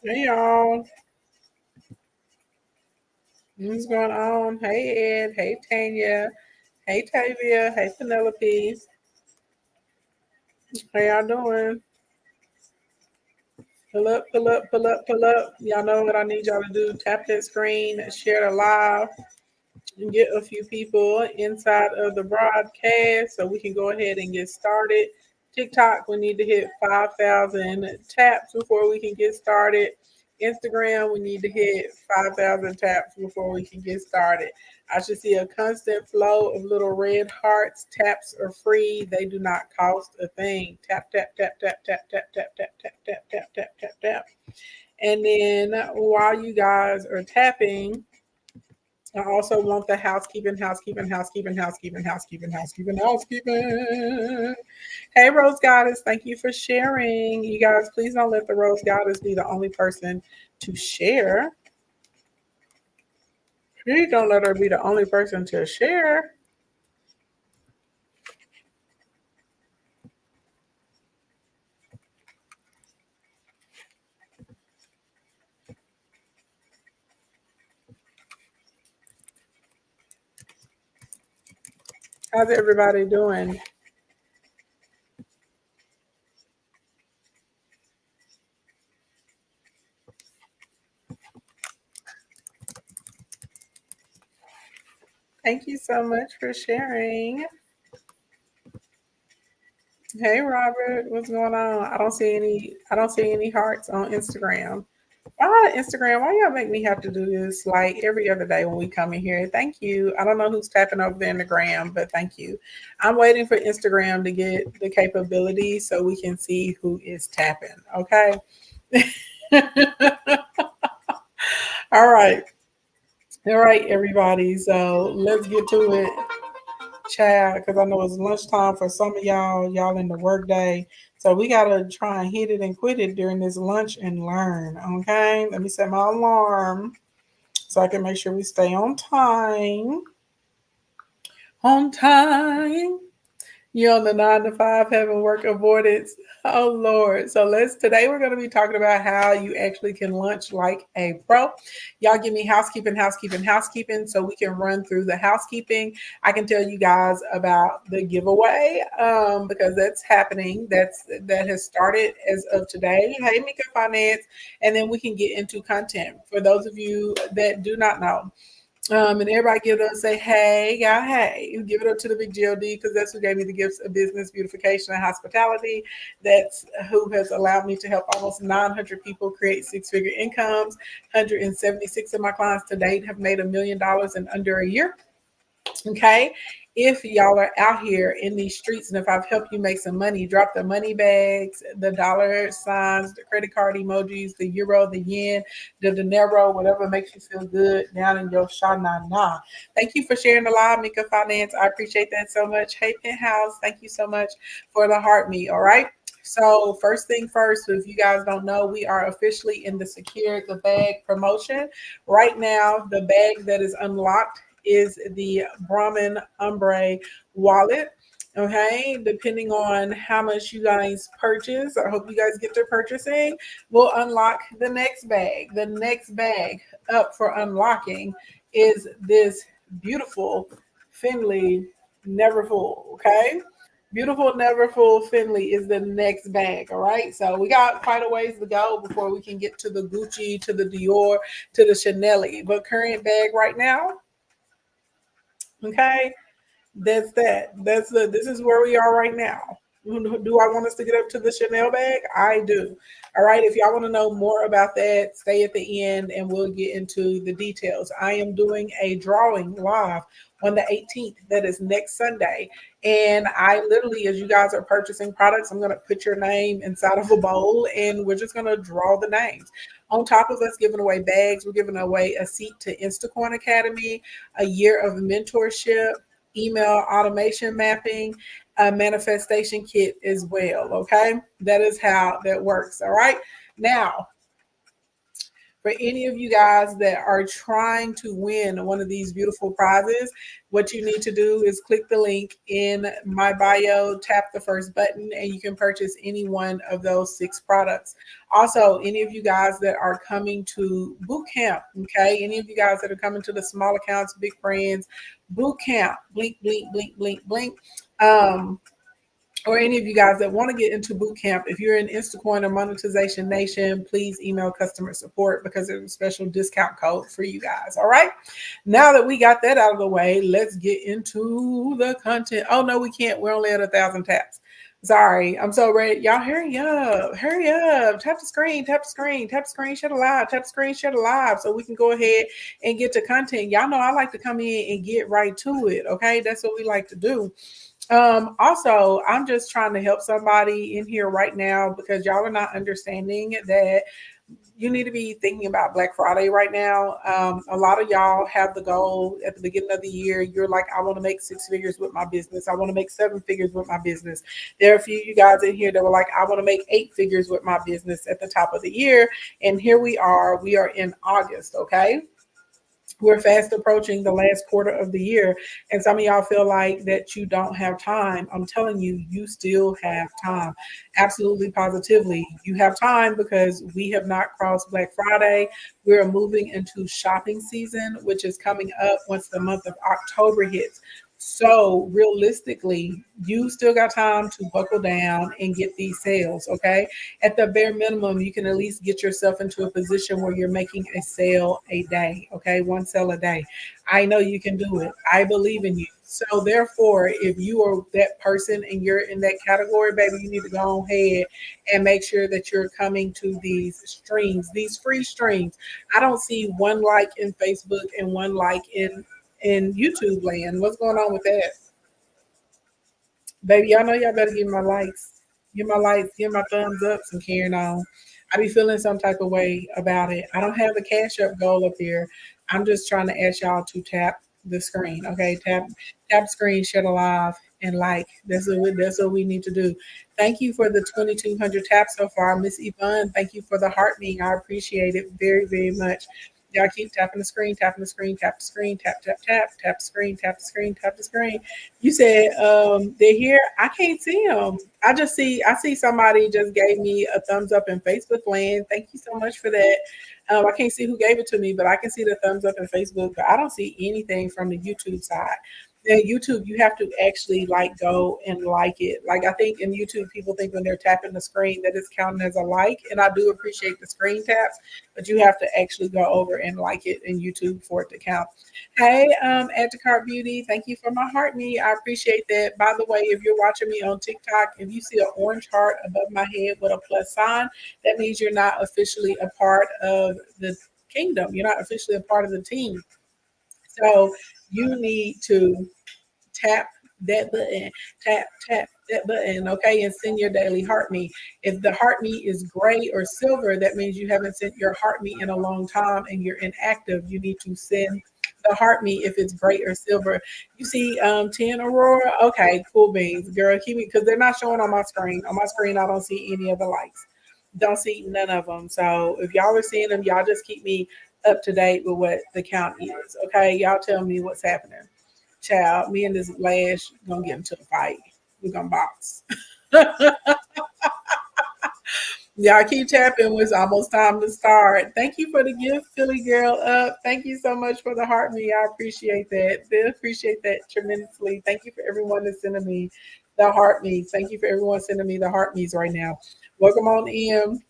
Hey y'all, what's going on? Hey Ed, hey Tanya, hey Tavia, hey Penelope. How y'all doing? Pull up, pull up, pull up, pull up. Y'all know what I need y'all to do. Tap that screen, share the live, and get a few people inside of the broadcast so we can go ahead and get started. TikTok, we need to hit 5,000 taps before we can get started. Instagram, we need to hit 5,000 taps before we can get started. I should see a constant flow of little red hearts. Taps are free. They do not cost a thing. Tap, tap, tap, tap, tap, tap, tap, tap, tap, tap, tap, tap, tap, tap. And then while you guys are tapping, I also want the housekeeping, housekeeping, housekeeping, housekeeping, housekeeping, housekeeping, housekeeping. Hey, Rose Goddess, thank you for sharing. You guys, please don't let the Rose Goddess be the only person to share. Please don't let her be the only person to share. How's everybody doing? Thank you so much for sharing. Hey, Robert, what's going on? I don't see any. I don't see any hearts on Instagram. Instagram, why y'all make me have to do this like every other day when we come in here? Thank you. I don't know who's tapping over there in the gram, but thank you. I'm waiting for Instagram to get the capability so we can see who is tapping. Okay. All right. All right, everybody. So let's get to it, child, because I know it's lunchtime for some of y'all. Y'all in the workday. So we got to try and hit it and quit it during this lunch and learn. Okay. Let me set my alarm so I can make sure we stay on time. On time. You're on the 9 to 5 having work avoidance. Oh Lord. So today we're going to be talking about how you actually can lunch like a pro. Y'all give me housekeeping, housekeeping, housekeeping so we can run through the housekeeping. I can tell you guys about the giveaway because that's happening. That has started as of today. Hey Mika Finance. And then we can get into content. For those of you that do not know, and everybody give it up and say, hey, y'all, hey. You give it up to the big GOD because that's who gave me the gifts of business, beautification, and hospitality. That's who has allowed me to help almost 900 people create six-figure incomes. 176 of my clients to date have made $1 million in under a year. Okay. If y'all are out here in these streets and if I've helped you make some money, drop the money bags, the dollar signs, the credit card emojis, the euro, the yen, the dinero, whatever makes you feel good down in your shana na. Thank you for sharing the live, Mika Finance. I appreciate that so much. Hey, Penthouse, thank you so much for the heart me. All right. So first thing first, if you guys don't know, we are officially in the Secure the Bag promotion. Right now, the bag that is unlocked is the Brahmin Ombre wallet. Okay, depending on how much you guys purchase, I hope you guys get to purchasing, we'll unlock the next bag. The next bag up for unlocking is this beautiful Finley Neverfull. Okay, beautiful Neverfull Finley is the next bag. All right, so we got quite a ways to go before we can get to the Gucci, to the Dior, to the Chanel. But current bag right now, okay, that's that. This is where we are right now. Do I want us to get up to the Chanel bag? I do. All right. If y'all want to know more about that, stay at the end and we'll get into the details. I am doing a drawing live on the 18th. That is next Sunday. And I literally, as you guys are purchasing products, I'm going to put your name inside of a bowl and we're just going to draw the names. On top of us giving away bags, we're giving away a seat to Instacorn Academy, a year of mentorship, email automation mapping, a manifestation kit as well. Okay. That is how that works. All right. Now, For any of you guys that are trying to win one of these beautiful prizes, what you need to do is click the link in my bio, tap the first button, and you can purchase any one of those 6 products. Also, any of you guys that are coming to boot camp, okay? Any of you guys that are coming to the small accounts, big brands boot camp, blink, blink, blink, blink, blink. Or any of you guys that want to get into boot camp, if you're in Instacoin or Monetization Nation, please email customer support because there's a special discount code for you guys. All right. Now that we got that out of the way, let's get into the content. Oh, no, we can't. We're only at 1,000 taps. Sorry, I'm so ready. Y'all hurry up. Hurry up. Tap the screen, tap the screen, tap the screen, share the live, tap the screen, share the live so we can go ahead and get to content. Y'all know I like to come in and get right to it. Okay. That's what we like to do. Also, I'm just trying to help somebody in here right now because y'all are not understanding that you need to be thinking about Black Friday right now. A lot of y'all have the goal at the beginning of the year. You're like, I want to make 6 figures with my business. I want to make 7 figures with my business. There are a few of you guys in here that were like, I want to make 8 figures with my business at the top of the year. And here we are. We are in August, okay? We're fast approaching the last quarter of the year, and some of y'all feel like that you don't have time. I'm telling you, you still have time. Absolutely, positively. You have time because we have not crossed Black Friday. We're moving into shopping season, which is coming up once the month of October hits. So realistically, you still got time to buckle down and get these sales, okay? At the bare minimum, you can at least get yourself into a position where you're making a sale a day, okay? 1 sale a day. I know you can do it. I believe in you. So therefore, if you are that person and you're in that category, baby, you need to go ahead and make sure that you're coming to these streams, these free streams. I don't see 1 like in Facebook and 1 like in YouTube land. What's going on with that? Baby, y'all know y'all better give my likes. Give my likes, give my thumbs ups and carrying on. I be feeling some type of way about it. I don't have the cash up goal up here. I'm just trying to ask y'all to tap the screen. Okay, tap the screen, share the live, and like. That's what we need to do. Thank you for the 2,200 taps so far, Miss Yvonne. Thank you for the heart meeting. I appreciate it very, very much. Y'all keep tapping the screen, tapping the screen, tap the screen, tap, tap, tap, tap the screen, tap the screen, tap the screen. You said they're here. I can't see them. I see somebody just gave me a thumbs up in Facebook land. Thank you so much for that. I can't see who gave it to me, but I can see the thumbs up in Facebook. But I don't see anything from the YouTube side. In YouTube, you have to actually like go and like it. Like I think in YouTube, people think when they're tapping the screen that it's counting as a like, and I do appreciate the screen taps, but you have to actually go over and like it in YouTube for it to count. Hey, Add to Cart Beauty, thank you for my heart me. I appreciate that. By the way, if you're watching me on TikTok, if you see an orange heart above my head with a plus sign, that means you're not officially a part of the kingdom. You're not officially a part of the team. So you need to tap that button, tap that button, okay, and send your daily heart me. If the heart me is gray or silver, that means you haven't sent your heart me in a long time and you're inactive. You need to send the heart me if it's gray or silver. You see 10 Aurora? Okay, cool beans. Girl, keep me because they're not showing on my screen. On my screen, I don't see any of the likes. Don't see none of them. So if y'all are seeing them, y'all just keep me up to date with what the count is. Okay, y'all tell me what's happening. Child, me and this Lash gonna get into a fight. We're gonna box. Y'all keep tapping. It's almost time to start. Thank you for the gift, Philly girl up. Thank you so much for the heart me. I appreciate that. I appreciate that tremendously. Thank you for everyone that's sending me the heart me's. Thank you for everyone sending me the heart me's right now. Welcome on in.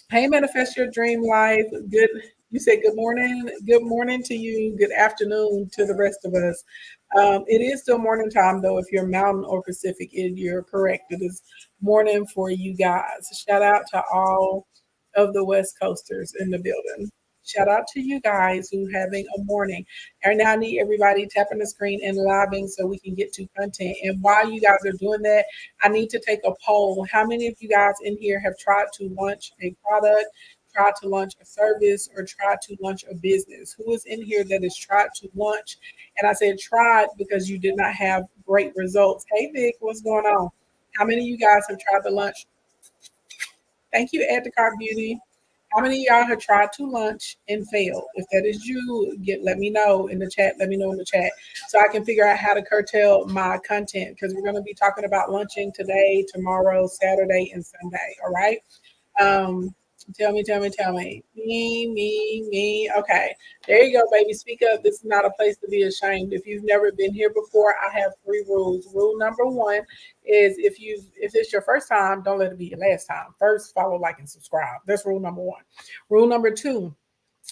Hey, manifest your dream life. Good. You say good morning. Good morning to you. Good afternoon to the rest of us. It is still morning time, though. If you're Mountain or Pacific, you're correct. It is morning for you guys. Shout out to all of the West Coasters in the building. Shout out to you guys who having a morning. And now I need everybody tapping the screen and living so we can get to content. And while you guys are doing that, I need to take a poll. How many of you guys in here have tried to launch a product, tried to launch a service, or tried to launch a business? Who is in here that has tried to launch? And I said tried because you did not have great results. Hey, Vic, what's going on? How many of you guys have tried to launch? Thank you, Add to Cart Beauty. How many of y'all have tried to lunch and failed? If that is you, let me know in the chat. Let me know in the chat so I can figure out how to curtail my content because we're going to be talking about lunching today, tomorrow, Saturday, and Sunday. All right. Um, tell me. Me. Okay. There you go, baby. Speak up. This is not a place to be ashamed. If you've never been here before, I have 3 rules. Rule number one is if it's your first time, don't let it be your last time. First, follow, like, and subscribe. That's rule number one. Rule number two,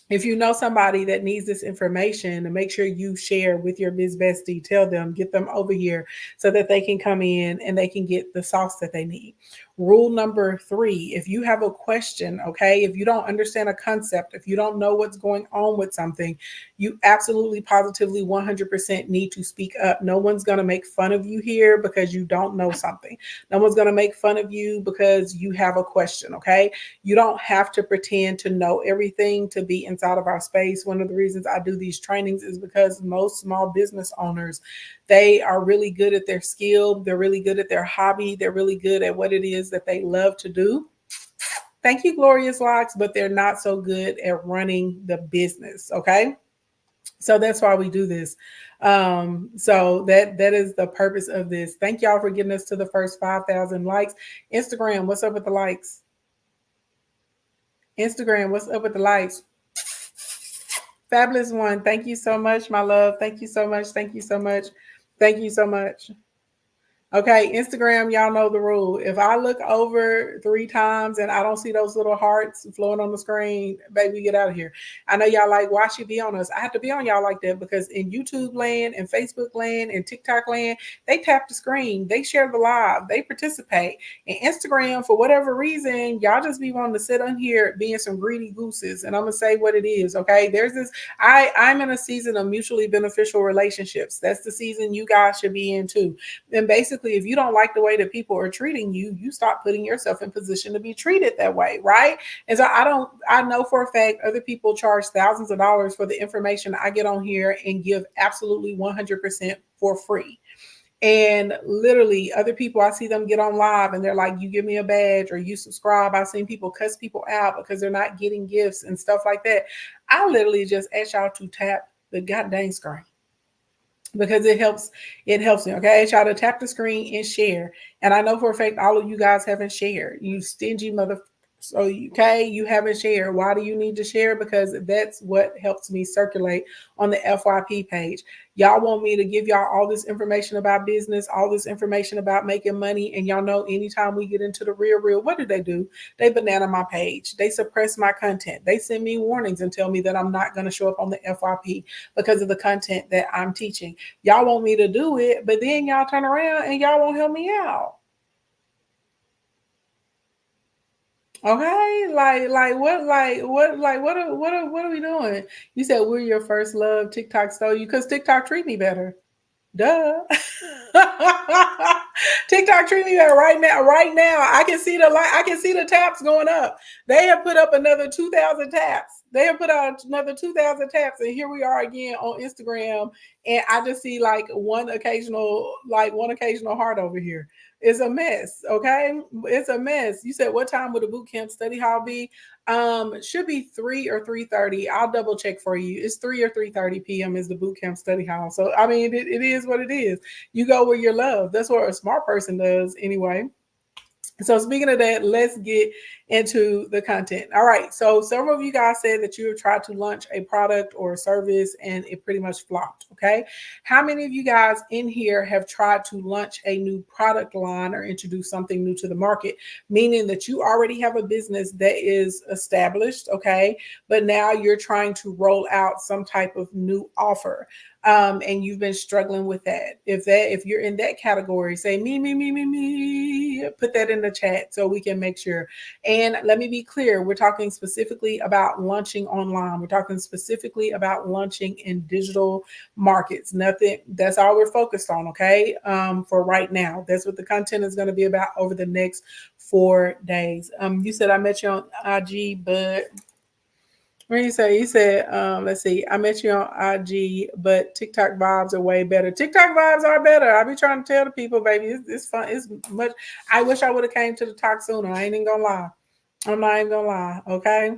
if you know somebody that needs this information, make sure you share with your biz bestie. Tell them, get them over here so that they can come in and they can get the sauce that they need. Rule number three, if you have a question, okay, if you don't understand a concept, if you don't know what's going on with something, you absolutely, positively, 100% need to speak up. No one's going to make fun of you here because you don't know something. No one's going to make fun of you because you have a question, okay? You don't have to pretend to know everything to be inside of our space. One of the reasons I do these trainings is because most small business owners, they are really good at their skill. They're really good at their hobby. They're really good at what it is that they love to do. Thank you, Glorious Locks, but they're not so good at running the business. Okay. So that's why we do this. So that is the purpose of this. Thank y'all for getting us to the first 5,000 likes. Instagram, what's up with the likes? Instagram, what's up with the likes? Fabulous one. Thank you so much, my love. Thank you so much. Thank you so much. Thank you so much. Okay, Instagram, y'all know the rule. If I look over 3 times and I don't see those little hearts flowing on the screen, baby, get out of here. I know y'all like, why she be on us? I have to be on y'all like that because in YouTube land and Facebook land and TikTok land, they tap the screen, they share the live, they participate. And Instagram, for whatever reason, y'all just be wanting to sit on here being some greedy gooses. And I'm gonna say what it is, okay? There's this, I'm in a season of mutually beneficial relationships. That's the season you guys should be in too. And basically, if you don't like the way that people are treating you, you stop putting yourself in position to be treated that way, right? And so I know for a fact other people charge thousands of dollars for the information I get on here and give absolutely 100% for free. And literally other people, I see them get on live and they're like, you give me a badge or you subscribe. I've seen people cuss people out because they're not getting gifts and stuff like that. I literally just ask y'all to tap the goddamn screen, because it helps me. Okay, try to tap the screen and share. And I know for a fact all of you guys haven't shared. You stingy mother. So okay, you haven't shared. Why do you need to share? Because that's what helps me circulate on the FYP page. Y'all want me to give y'all all this information about business, all this information about making money, and y'all know anytime we get into the real, what do? They banana my page. They suppress my content. They send me warnings and tell me that I'm not going to show up on the FYP because of the content that I'm teaching. Y'all want me to do it, but then y'all turn around and y'all won't help me out. Okay, what are we doing? You said we're your first love. TikTok stole you because TikTok treat me better. Duh. TikTok treat me better right now. Right now, I can see the taps going up. They have put up another 2,000 taps. They have put out another 2,000 taps, and here we are again on Instagram. And I just see like one occasional heart over here. It's a mess. Okay, it's a mess. You said what time would a boot camp study hall be? Should be 3 or 3:30. I'll double check for you. It's 3 or 3:30 p.m. is the boot camp study hall. So I mean, it is what it is. You go where you're loved. That's what a smart person does anyway. So speaking of that, let's get into the content. All right. So several of you guys said that you have tried to launch a product or a service and it pretty much flopped. Okay. How many of you guys in here have tried to launch a new product line or introduce something new to the market, meaning that you already have a business that is established. Okay. But now you're trying to roll out some type of new offer. And you've been struggling with that. If you're in that category, say me, put that in the chat so we can make sure. And let me be clear, we're talking specifically about launching online. We're talking specifically about launching in digital markets. Nothing, that's all we're focused on, okay? For right now. That's what the content is going to be about over the next 4 days. You said I met you on IG, but what you say? You said, let's see, I met you on IG, but TikTok vibes are way better. TikTok vibes are better. I be trying to tell the people, baby, it's fun. It's much. I wish I would have came to the talk sooner. I ain't even gonna lie. I'm not even gonna lie. Okay.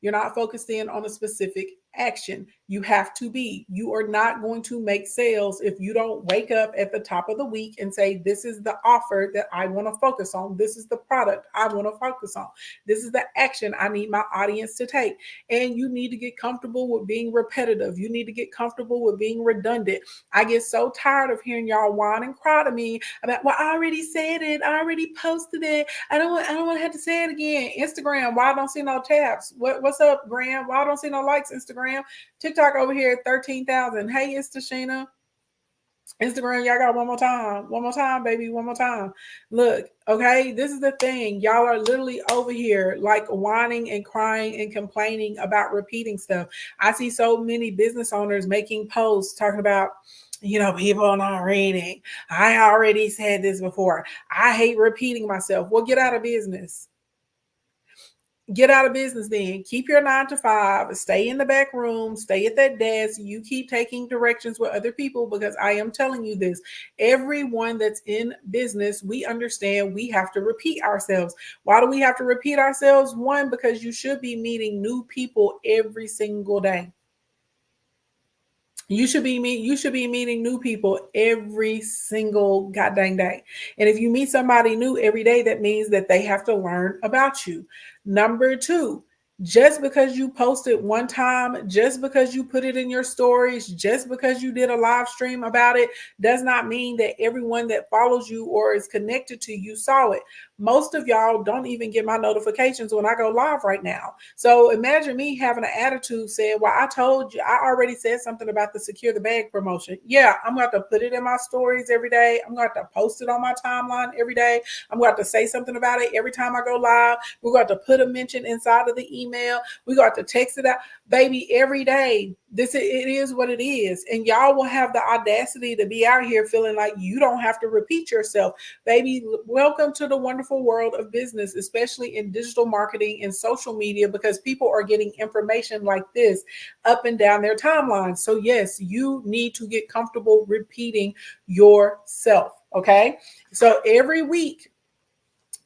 You're not focused in on a specific action. You have to be. You are not going to make sales if you don't wake up at the top of the week and say, this is the offer that I want to focus on. This is the product I want to focus on. This is the action I need my audience to take. And you need to get comfortable with being repetitive. You need to get comfortable with being redundant. I get so tired of hearing y'all whine and cry to me about, well, I already said it. I already posted it. I don't want to have to say it again. Instagram, why I don't see no tabs? What's up, Graham? Why I don't see no likes, Instagram? TikTok over here at 13,000. Hey, it's Tashina. Instagram, y'all got one more time. One more time, baby. One more time. Look, okay, this is the thing. Y'all are literally over here like whining and crying and complaining about repeating stuff. I see so many business owners making posts talking about, people are not reading. I already said this before. I hate repeating myself. Well, get out of business. Get out of business then. Keep your 9 to 5. Stay in the back room. Stay at that desk. You keep taking directions with other people, because I am telling you this. Everyone that's in business, we understand we have to repeat ourselves. Why do we have to repeat ourselves? One, because you should be meeting new people every single day. You should be meeting new people every single goddamn day. And if you meet somebody new every day, that means that they have to learn about you. Number 2, just because you posted one time, just because you put it in your stories, just because you did a live stream about it, does not mean that everyone that follows you or is connected to you saw it. Most of y'all don't even get my notifications when I go live right now. So imagine me having an attitude saying, well, I told you, I already said something about the Secure the Bag promotion. Yeah, I'm going to have to put it in my stories every day. I'm going to have to post it on my timeline every day. I'm going to have to say something about it every time I go live. We're going to have to put a mention inside of the email. We're going to have to text it out. Baby, every day. It is what it is. And y'all will have the audacity to be out here feeling like you don't have to repeat yourself. Baby, welcome to the wonderful world of business, especially in digital marketing and social media, because people are getting information like this up and down their timelines. So yes, you need to get comfortable repeating yourself. Okay. So every week,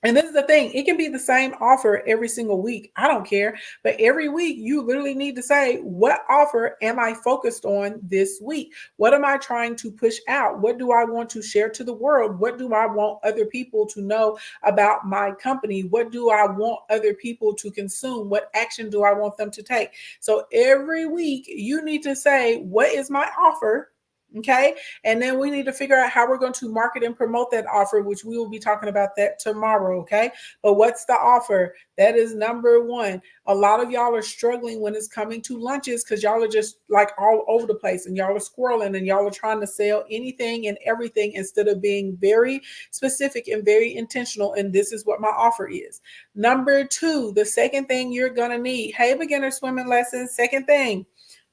and this is the thing, it can be the same offer every single week. I don't care. But every week, you literally need to say, what offer am I focused on this week? What am I trying to push out? What do I want to share to the world? What do I want other people to know about my company? What do I want other people to consume? What action do I want them to take? So every week, you need to say, what is my offer? Okay. And then we need to figure out how we're going to market and promote that offer, which we will be talking about that tomorrow. Okay. But what's the offer? That is number 1. A lot of y'all are struggling when it's coming to lunches because y'all are just like all over the place and y'all are squirreling and y'all are trying to sell anything and everything instead of being very specific and very intentional. And this is what my offer is. Number 2, the second thing you're going to need. Hey, beginner swimming lessons. Second thing.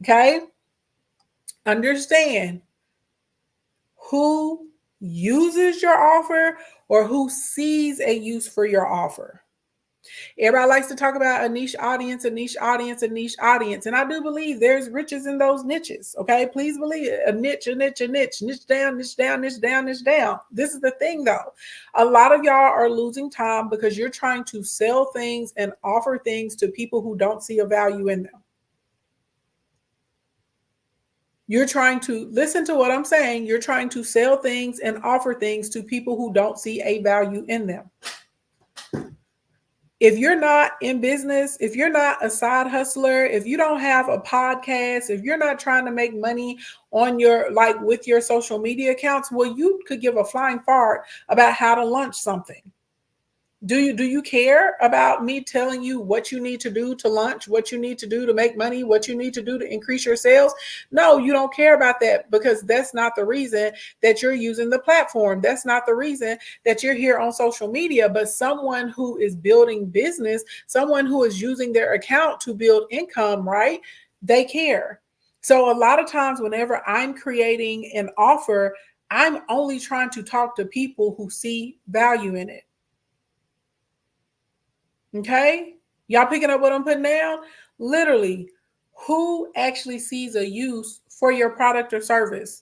Okay. Understand who uses your offer or who sees a use for your offer. Everybody likes to talk about a niche audience, a niche audience, a niche audience. And I do believe there's riches in those niches. Okay. Please believe it. A niche, a niche, a niche, niche down, niche down, niche down, niche down. This is the thing though. A lot of y'all are losing time because you're trying to sell things and offer things to people who don't see a value in them. You're trying to listen to what I'm saying. You're trying to sell things and offer things to people who don't see a value in them. If you're not in business, if you're not a side hustler, if you don't have a podcast, if you're not trying to make money on your, like with your social media accounts, well, you could give a flying fart about how to launch something. Do you care about me telling you what you need to do to launch, what you need to do to make money, what you need to do to increase your sales? No, you don't care about that because that's not the reason that you're using the platform. That's not the reason that you're here on social media. But someone who is building business, someone who is using their account to build income, right? They care. So a lot of times whenever I'm creating an offer, I'm only trying to talk to people who see value in it. Okay. Y'all picking up what I'm putting down? Literally, who actually sees a use for your product or service?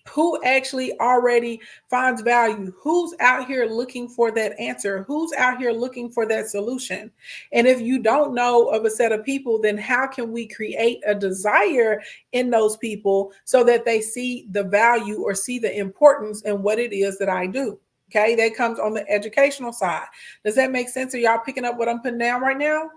Who actually already finds value? Who's out here looking for that answer? Who's out here looking for that solution? And if you don't know of a set of people, then how can we create a desire in those people so that they see the value or see the importance in what it is that I do? Okay, that comes on the educational side. Does that make sense? Are y'all picking up what I'm putting down right now?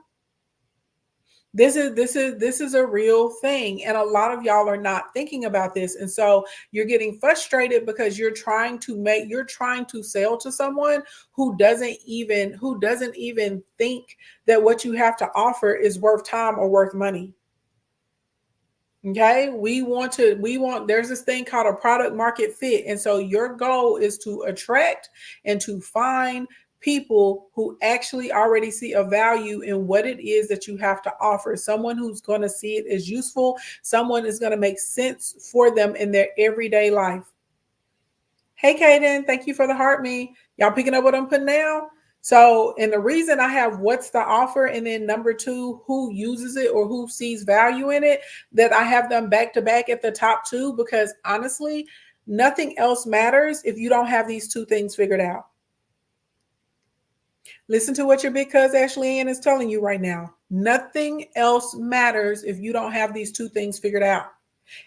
This is a real thing, and a lot of y'all are not thinking about this, and so you're getting frustrated because you're trying to sell to someone who doesn't even think that what you have to offer is worth time or worth money. Okay, there's this thing called a product market fit. And so your goal is to attract and to find people who actually already see a value in what it is that you have to offer. Someone who's going to see it as useful, someone is going to make sense for them in their everyday life. Hey, Kaden, thank you for the heart me. Y'all picking up what I'm putting down? So, and the reason I have what's the offer and then number two, who uses it or who sees value in it, that I have them back to back at the top two, because honestly, nothing else matters if you don't have these two things figured out. Listen to what your big cuz Ashley Ann is telling you right now. Nothing else matters if you don't have these two things figured out.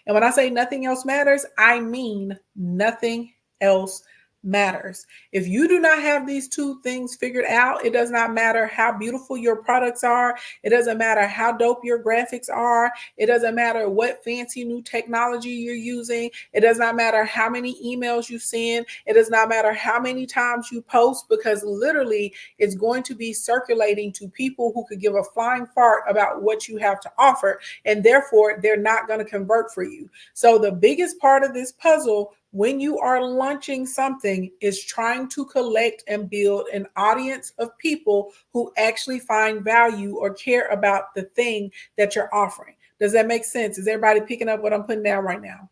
And when I say nothing else matters, I mean nothing else matters. If you do not have these two things figured out, it does not matter how beautiful your products are. It doesn't matter how dope your graphics are. It doesn't matter what fancy new technology you're using. It does not matter how many emails you send. It does not matter how many times you post, because literally it's going to be circulating to people who could give a flying fart about what you have to offer. And therefore, they're not going to convert for you. So the biggest part of this puzzle when you are launching something is trying to collect and build an audience of people who actually find value or care about the thing that you're offering. Does that make sense? Is everybody picking up what I'm putting down right now?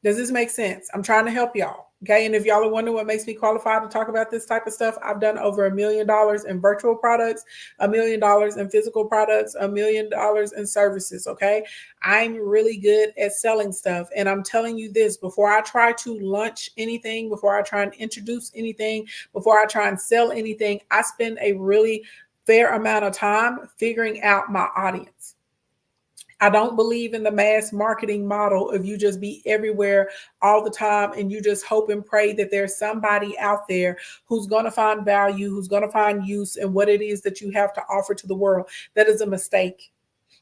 Does this make sense? I'm trying to help y'all. Okay. And if y'all are wondering what makes me qualified to talk about this type of stuff, I've done over $1 million in virtual products, $1 million in physical products, $1 million in services. Okay. I'm really good at selling stuff. And I'm telling you this, before I try to launch anything, before I try and introduce anything, before I try and sell anything, I spend a really fair amount of time figuring out my audience. I don't believe in the mass marketing model of you just be everywhere all the time and you just hope and pray that there's somebody out there who's going to find value, who's going to find use in what it is that you have to offer to the world. That is a mistake.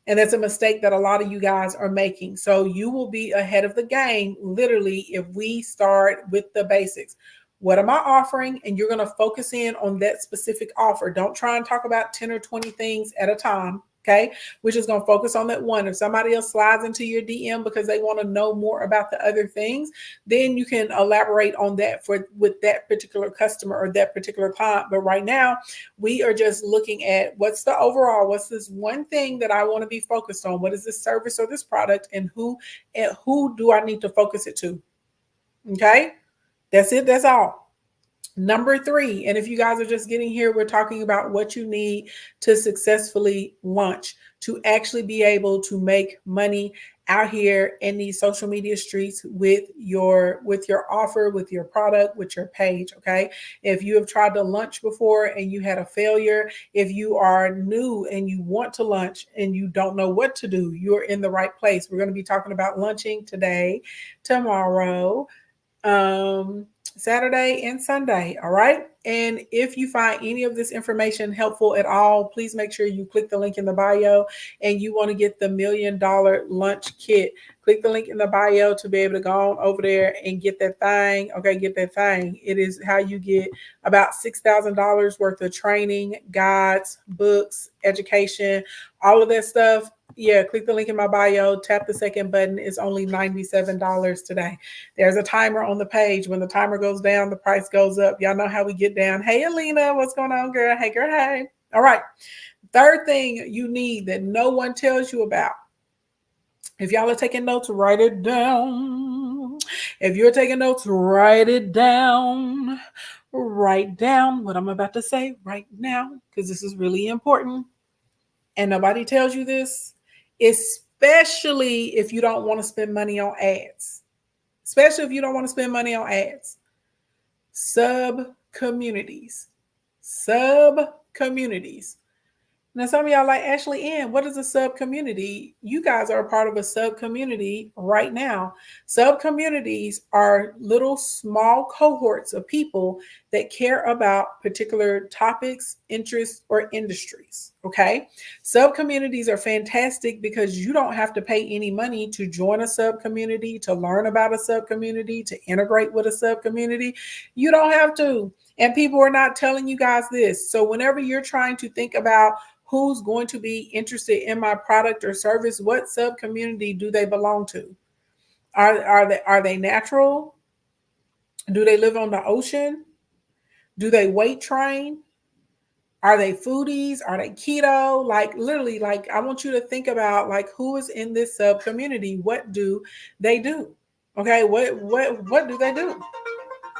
And that's a mistake that a lot of you guys are making. So you will be ahead of the game, literally, if we start with the basics. What am I offering? And you're going to focus in on that specific offer. Don't try and talk about 10 or 20 things at a time. Okay, we're just going to focus on that one. If somebody else slides into your DM because they want to know more about the other things, then you can elaborate on that with that particular customer or that particular client. But right now, we are just looking at what's the overall, what's this one thing that I want to be focused on? What is this service or this product, and who do I need to focus it to? Okay, that's it. That's all. Number 3, and if you guys are just getting here, we're talking about what you need to successfully launch, to actually be able to make money out here in these social media streets with your offer, with your product, with your page. Okay. If you have tried to launch before and you had a failure, if you are new and you want to launch and you don't know what to do, you're in the right place. We're going to be talking about launching today, tomorrow, Saturday and Sunday. All right. And if you find any of this information helpful at all, please make sure you click the link in the bio and you want to get the $1 million lunch kit. Click the link in the bio to be able to go on over there and get that thing. Okay, get that thing. It is how you get about $6,000 worth of training, guides, books, education, all of that stuff. Yeah, click the link in my bio, tap the second button. It's only $97 today. There's a timer on the page. When the timer goes down, the price goes up. Y'all know how we get down. Hey, Alina, what's going on, girl? Hey, girl, hey. All right. Third thing you need that no one tells you about. If y'all are taking notes, write it down. If you're taking notes, write it down. Write down what I'm about to say right now, because this is really important. And nobody tells you this, especially if you don't want to spend money on ads. especially if you don't want to spend money on ads. Sub communities. Sub communities. Now, some of y'all like, Ashley Ann, what is a sub community? You guys are a part of a sub community right now. Sub communities are little small cohorts of people that care about particular topics, interests, or industries. Okay. Sub communities are fantastic because you don't have to pay any money to join a sub community, to learn about a sub community, to integrate with a sub community. You don't have to. And people are not telling you guys this. So, whenever you're trying to think about who's going to be interested in my product or service, what sub community do they belong to? Are they natural? Do they live on the ocean? Do they weight train? Are they foodies? Are they keto? Like literally, like I want you to think about like who is in this sub community. What do they do? Okay, what do they do?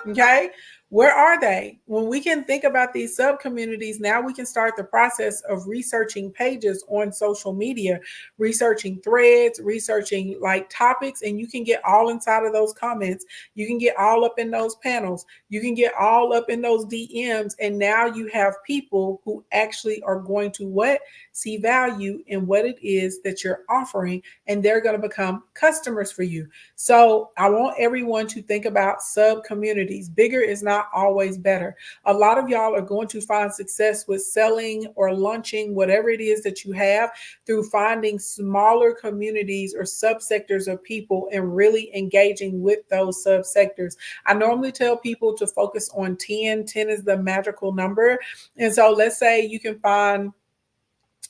Okay. Where are they? When we can think about these sub communities, now we can start the process of researching pages on social media, researching threads, researching like topics, and you can get all inside of those comments. You can get all up in those panels. You can get all up in those DMs. And now you have people who actually are going to what? See value in what it is that you're offering, and they're going to become customers for you. So I want everyone to think about sub communities. Bigger is not always better. A lot of y'all are going to find success with selling or launching whatever it is that you have through finding smaller communities or subsectors of people and really engaging with those subsectors. I normally tell people to focus on 10. 10 is the magical number. And so let's say you can find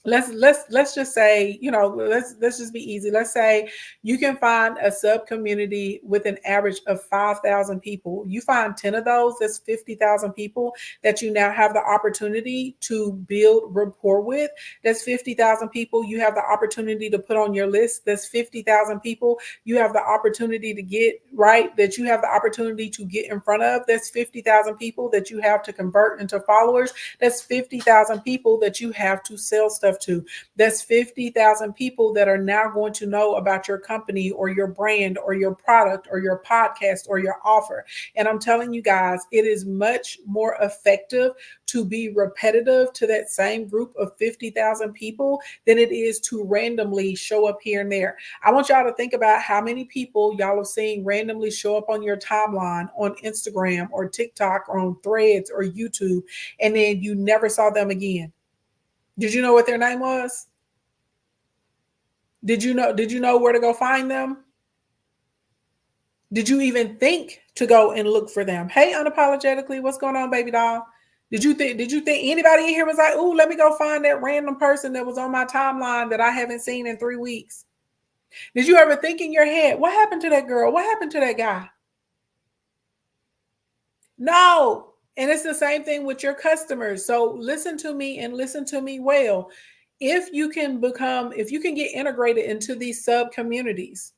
let's just say, let's just be easy. Let's say you can find a sub community with an average of 5,000 people. You find 10 of those, that's 50,000 people that you now have the opportunity to build rapport with. That's 50,000 people you have the opportunity to put on your list. That's 50,000 people you have the opportunity to get right, that you have the opportunity to get in front of. That's 50,000 people that you have to convert into followers. That's 50,000 people that you have to sell stuff to. That's 50,000 people that are now going to know about your company or your brand or your product or your podcast or your offer. And I'm telling you guys, it is much more effective to be repetitive to that same group of 50,000 people than it is to randomly show up here and there. I want y'all to think about how many people y'all have seen randomly show up on your timeline on Instagram or TikTok or on Threads or YouTube, and then you never saw them again. Did you know what their name was? Did you know where to go find them? Did you even think to go and look for them? Hey, unapologetically, what's going on, baby doll? Did you think anybody in here was like, "Ooh, let me go find that random person that was on my timeline that I haven't seen in 3 weeks"? Did you ever think in your head, what happened to that girl? What happened to that guy? No. And it's the same thing with your customers. So listen to me and listen to me well. If you can get integrated into these sub communities,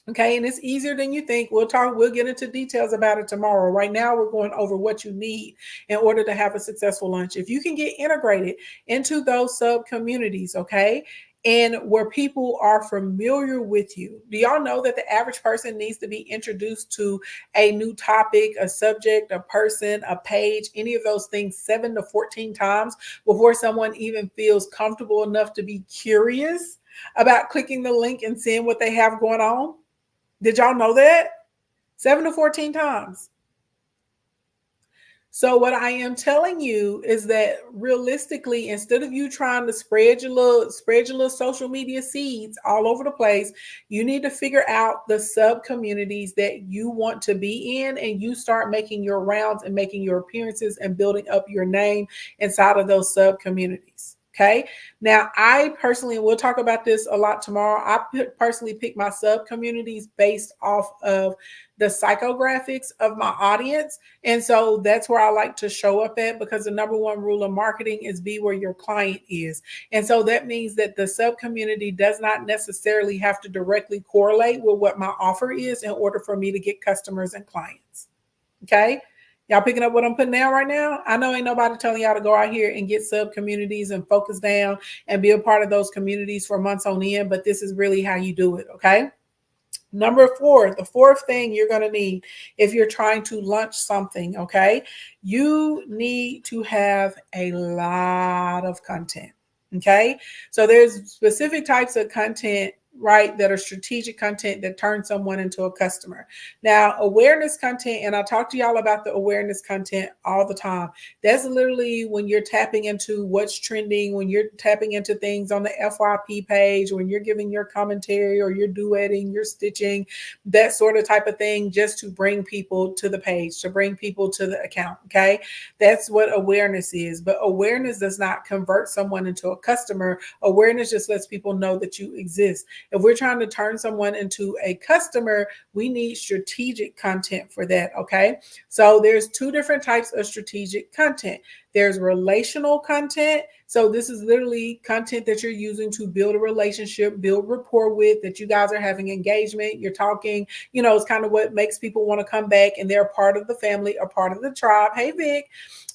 okay, and it's easier than you think. We'll get into details about it tomorrow. Right now, we're going over what you need in order to have a successful lunch. If you can get integrated into those sub communities, okay, and where people are familiar with you. Do y'all know that the average person needs to be introduced to a new topic, a subject, a person, a page, any of those things 7 to 14 times before someone even feels comfortable enough to be curious about clicking the link and seeing what they have going on? Did y'all know that? 7 to 14 times. So what I am telling you is that realistically, instead of you trying to spread your little social media seeds all over the place, you need to figure out the sub communities that you want to be in, and you start making your rounds and making your appearances and building up your name inside of those sub communities. Okay. Now, I personally, and we'll talk about this a lot tomorrow, I personally pick my sub communities based off of the psychographics of my audience. And so that's where I like to show up at, because the number one rule of marketing is be where your client is. And so that means that the sub community does not necessarily have to directly correlate with what my offer is in order for me to get customers and clients. Okay. Y'all picking up what I'm putting down right now? I know ain't nobody telling y'all to go out here and get sub communities and focus down and be a part of those communities for months on end, but this is really how you do it. Okay. Number four, the fourth thing you're going to need if you're trying to launch something, okay, you need to have a lot of content. Okay, so there's specific types of content, right, that are strategic content that turn someone into a customer. Now, awareness content, and I talk to y'all about the awareness content all the time. That's literally when you're tapping into what's trending, when you're tapping into things on the FYP page, when you're giving your commentary or you're duetting, you're stitching, that sort of type of thing, just to bring people to the page, to bring people to the account. Okay. That's what awareness is. But awareness does not convert someone into a customer. Awareness just lets people know that you exist. If we're trying to turn someone into a customer, we need strategic content for that. Okay. So there's two different types of strategic content. There's relational content. So this is literally content that you're using to build a relationship, build rapport with, that you guys are having engagement, you're talking, it's kind of what makes people want to come back and they're part of the family, a part of the tribe. Hey, Vic.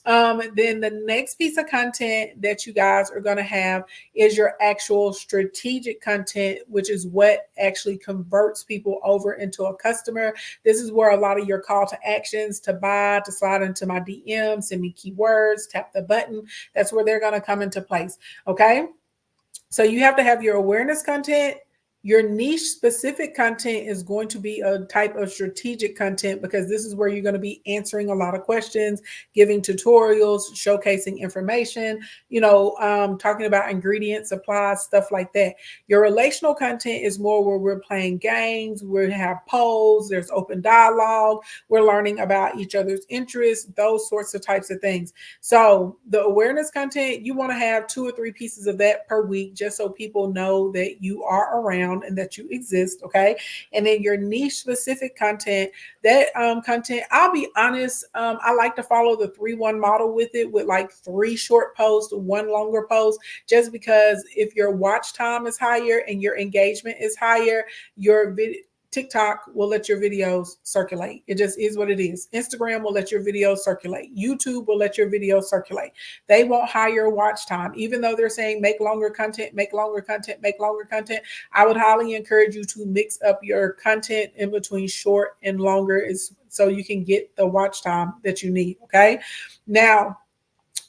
Then the next piece of content that you guys are going to have is your actual strategic content, which is what actually converts people over into a customer. This is where a lot of your call to actions, to buy, to slide into my DM, send me keywords, tap the button, that's where they're going to come into place. Okay. So you have to have your awareness content. Your niche specific content is going to be a type of strategic content, because this is where you're going to be answering a lot of questions, giving tutorials, showcasing information, talking about ingredients, supplies, stuff like that. Your relational content is more where we're playing games, we have polls, there's open dialogue, we're learning about each other's interests, those sorts of types of things. So the awareness content, you want to have 2 or 3 pieces of that per week, just so people know that you are around and that you exist. Okay. And then your niche specific content, that content, I'll be honest, I like to follow the 3-1 model with it, with like 3 short posts, 1 longer post, just because if your watch time is higher and your engagement is higher, your video, TikTok will let your videos circulate. It just is what it is. Instagram will let your videos circulate. YouTube will let your videos circulate. They want higher watch time. Even though they're saying make longer content, make longer content, make longer content, I would highly encourage you to mix up your content in between short and longer, is so you can get the watch time that you need. Okay. Now,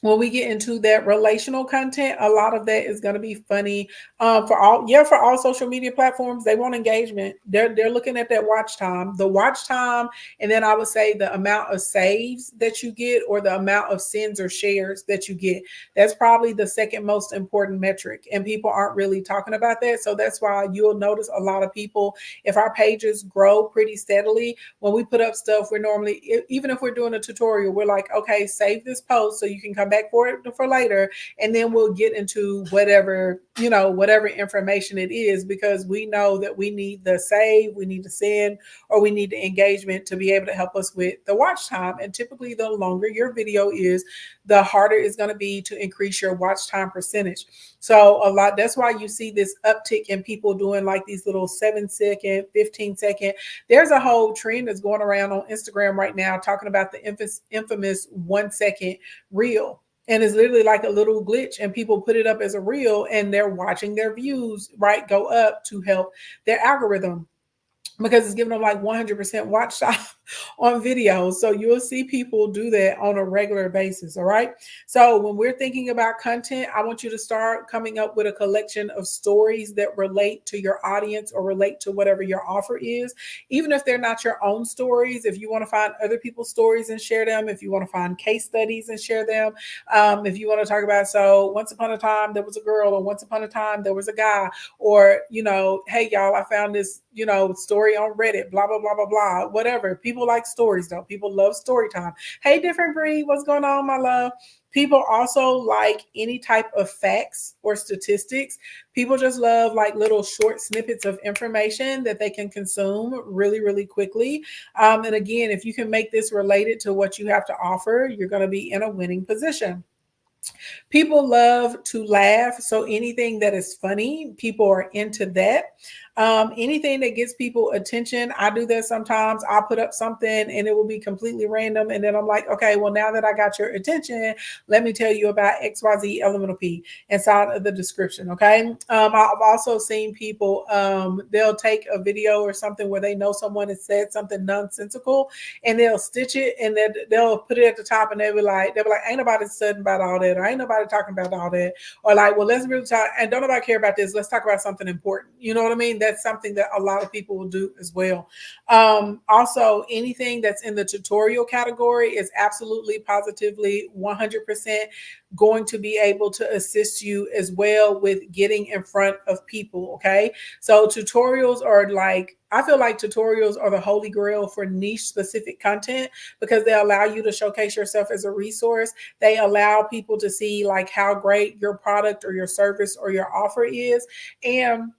when we get into that relational content, a lot of that is going to be funny. For all social media platforms, they want engagement. They're looking at that watch time, and then I would say the amount of saves that you get, or the amount of sends or shares that you get. That's probably the second most important metric, and people aren't really talking about that. So that's why you'll notice a lot of people, if our pages grow pretty steadily, when we put up stuff, we're normally, even if we're doing a tutorial, we're like, okay, save this post so you can come back for it for later, and then we'll get into whatever information it is, because we know that we need the save, we need to send, or we need the engagement to be able to help us with the watch time. And typically the longer your video is, the harder it's going to be to increase your watch time percentage. So that's why you see this uptick in people doing like these little 7-second, 15-second. There's a whole trend that's going around on Instagram right now talking about the infamous 1-second reel. And it's literally like a little glitch, and people put it up as a reel, and they're watching their views, right, go up to help their algorithm, because it's giving them like 100% watch time on videos. So you'll see people do that on a regular basis. All right. So when we're thinking about content, I want you to start coming up with a collection of stories that relate to your audience or relate to whatever your offer is. Even if they're not your own stories, if you want to find other people's stories and share them, if you want to find case studies and share them, if you want to talk about, so once upon a time there was a girl, or once upon a time there was a guy, or, hey, y'all, I found this, story on Reddit, blah, blah, blah, blah, blah, whatever. People like stories, though. People love story time. Hey, Different Breed, what's going on, my love? People also like any type of facts or statistics. People just love like little short snippets of information that they can consume really, really quickly. And again, if you can make this related to what you have to offer, you're going to be in a winning position. People love to laugh. So anything that is funny, people are into that. Anything that gets people attention, I do that sometimes. I'll put up something and it will be completely random. And then I'm like, okay, well, now that I got your attention, let me tell you about XYZ elemental P inside of the description. Okay. I've also seen people, they'll take a video or something where they know someone has said something nonsensical and they'll stitch it and then they'll put it at the top and they'll be like, ain't nobody studying about all that, or ain't nobody talking about all that, or like, well, let's really talk, and don't nobody care about this. Let's talk about something important. You know what I mean? That's something that a lot of people will do as well. Also, anything that's in the tutorial category is absolutely, positively, 100% going to be able to assist you as well with getting in front of people. Okay. So tutorials are like, I feel like tutorials are the holy grail for niche specific content because they allow you to showcase yourself as a resource. They allow people to see like how great your product or your service or your offer is. And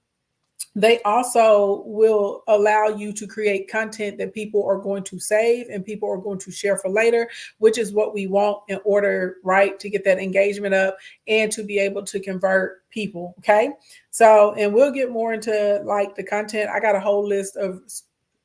they also will allow you to create content that people are going to save and people are going to share for later, which is what we want in order, right, to get that engagement up and to be able to convert people. Okay. So, and we'll get more into like the content. I got a whole list of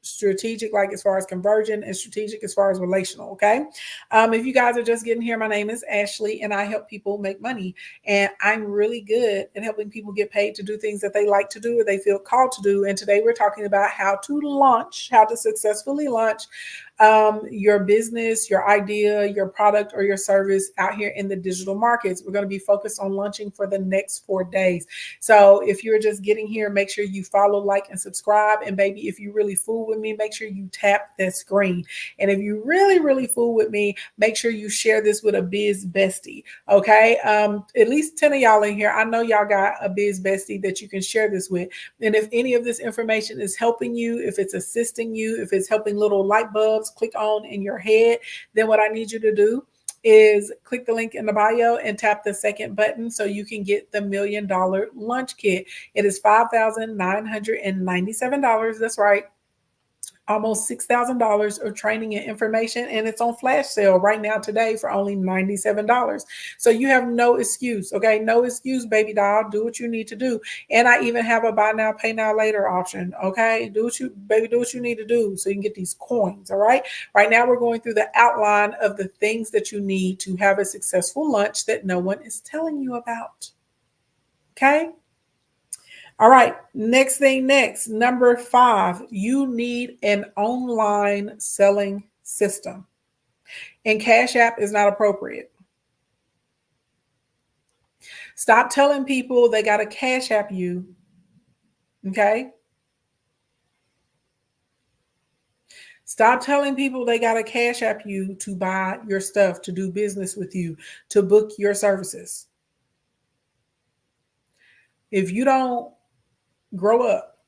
strategic, like as far as conversion, and strategic as far as relational. Okay. If you guys are just getting here, my name is Ashley and I help people make money. And I'm really good at helping people get paid to do things that they like to do or they feel called to do. And today we're talking about how to successfully launch your business, your idea, your product, or your service out here in the digital markets. We're going to be focused on launching for the next 4 days. So if you're just getting here, make sure you follow, like, and subscribe. And baby, if you really fool with me, make sure you tap that screen. And if you really, really fool with me, make sure you share this with a biz bestie. Okay. At least 10 of y'all in here. I know y'all got a biz bestie that you can share this with. And if any of this information is helping you, if it's assisting you, if it's helping little light bulbs click on in your head, then what I need you to do is click the link in the bio and tap the second button so you can get the $1 Million Lunch Kit. It is $5,997. That's right. Almost $6,000 of training and information, and it's on flash sale right now today for only $97. So you have no excuse, okay? No excuse, baby doll. Do what you need to do. And I even have a buy now, pay now later option, okay? Do what you need to do so you can get these coins, all right? Right now we're going through the outline of the things that you need to have a successful lunch that no one is telling you about, okay? All right, next thing next. Number 5, you need an online selling system. And Cash App is not appropriate. Stop telling people they got to Cash App you. Okay? Stop telling people they got to Cash App you to buy your stuff, to do business with you, to book your services. If you don't grow up,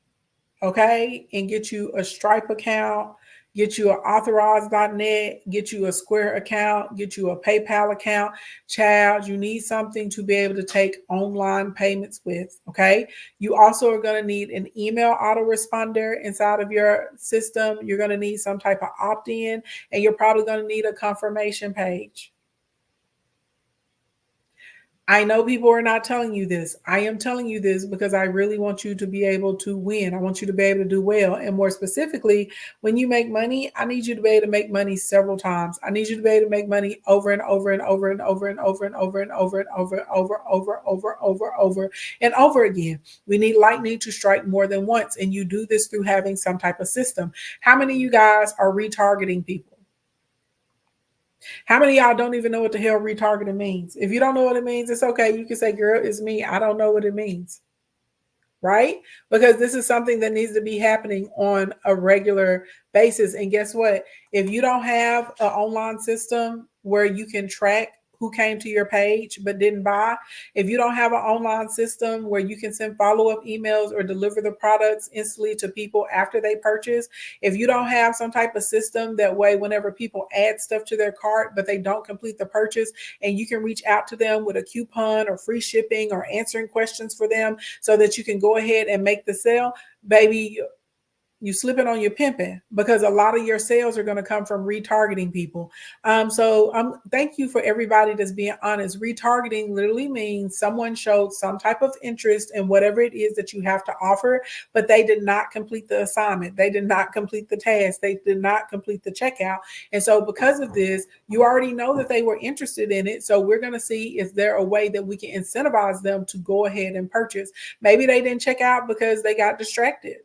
okay, and get you a Stripe account, get you an Authorize.net, get you a Square account, get you a PayPal account, child, you need something to be able to take online payments with, okay? You also are going to need an email autoresponder inside of your system. You're going to need some type of opt-in, and you're probably going to need a confirmation page. I know people are not telling you this. I am telling you this because I really want you to be able to win. I want you to be able to do well. And more specifically, when you make money, I need you to be able to make money several times. I need you to be able to make money over and over and over and over and over and over and over and over and over and over again. We need lightning to strike more than once. And you do this through having some type of system. How many of you guys are retargeting people? How many of y'all don't even know what the hell retargeting means? If you don't know what it means, it's okay. You can say, girl, it's me. I don't know what it means. Right? Because this is something that needs to be happening on a regular basis. And guess what? If you don't have an online system where you can track who came to your page but didn't buy, if you don't have an online system where you can send follow-up emails or deliver the products instantly to people after they purchase, if you don't have some type of system that way whenever people add stuff to their cart but they don't complete the purchase, and you can reach out to them with a coupon or free shipping or answering questions for them so that you can go ahead and make the sale, baby, You slipping on your pimping, because a lot of your sales are going to come from retargeting people. Thank you for everybody that's being honest. Retargeting literally means someone showed some type of interest in whatever it is that you have to offer, but they did not complete the assignment. They did not complete the task. They did not complete the checkout. And so because of this, you already know that they were interested in it. So we're going to see, is there a way that we can incentivize them to go ahead and purchase? Maybe they didn't check out because they got distracted.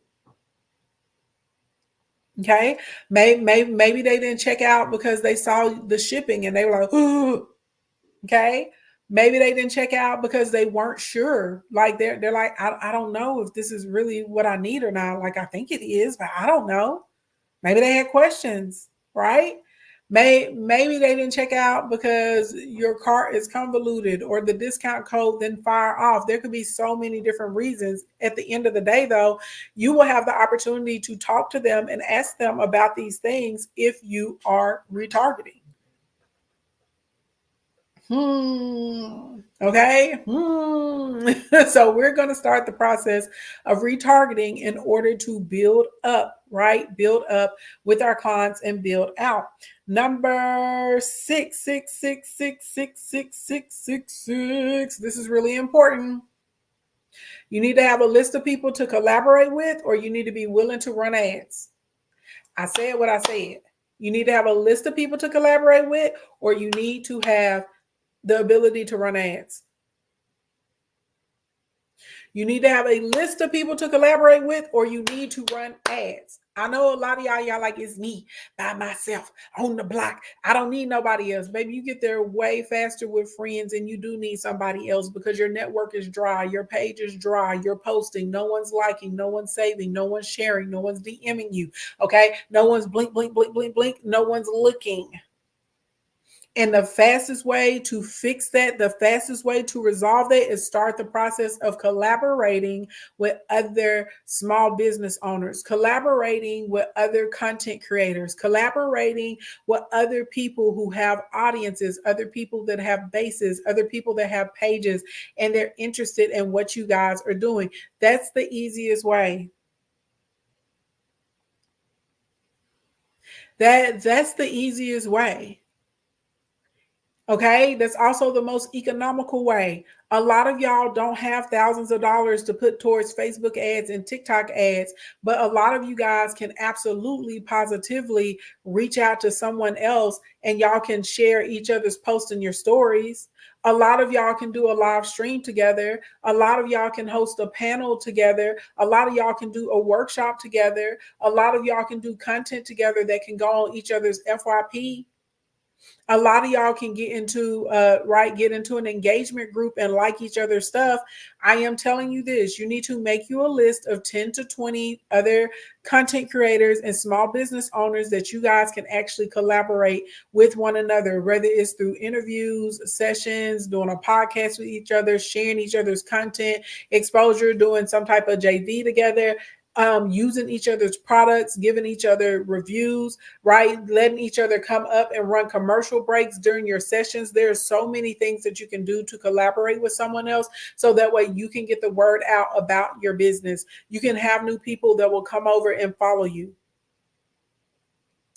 Okay, maybe they didn't check out because they saw the shipping and they were like, "Ooh." Okay, maybe they didn't check out because they weren't sure. Like they're like, I don't know if this is really what I need or not. Like I think it is, but I don't know. Maybe they had questions, right? Maybe they didn't check out because your cart is convoluted or the discount code didn't fire off. There could be so many different reasons. At the end of the day, though, you will have the opportunity to talk to them and ask them about these things if you are retargeting. Okay. So we're going to start the process of retargeting in order to build up, right? Build up with our clients and build out. Number six, six, six, six, six, six, six, six, six. This is really important. You need to have a list of people to collaborate with, or you need to be willing to run ads. I said what I said. You need to have a list of people to collaborate with, or you need to have the ability to run ads. You need to have a list of people to collaborate with, or you need to run ads. I know a lot of y'all like, it's me by myself on the block. I don't need nobody else. Baby, you get there way faster with friends, and you do need somebody else because your network is dry. Your page is dry. You're posting. No one's liking. No one's saving. No one's sharing. No one's DMing you. Okay. No one's blink, blink, blink, blink, blink. No one's looking. And the fastest way to fix that, the fastest way to resolve that is start the process of collaborating with other small business owners, collaborating with other content creators, collaborating with other people who have audiences, other people that have bases, other people that have pages, and they're interested in what you guys are doing. That's the easiest way. That's the easiest way. Okay, that's also the most economical way. A lot of y'all don't have thousands of dollars to put towards Facebook ads and TikTok ads, but a lot of you guys can absolutely positively reach out to someone else and y'all can share each other's posts in your stories. A lot of y'all can do a live stream together. A lot of y'all can host a panel together. A lot of y'all can do a workshop together. A lot of y'all can do content together that can go on each other's FYP. A lot of y'all can get into an engagement group and like each other's stuff. I am telling you this, you need to make you a list of 10 to 20 other content creators and small business owners that you guys can actually collaborate with one another, whether it's through interviews, sessions, doing a podcast with each other, sharing each other's content, exposure, doing some type of JV together, using each other's products, giving each other reviews, right? Letting each other come up and run commercial breaks during your sessions. There's so many things that you can do to collaborate with someone else. So that way you can get the word out about your business. You can have new people that will come over and follow you.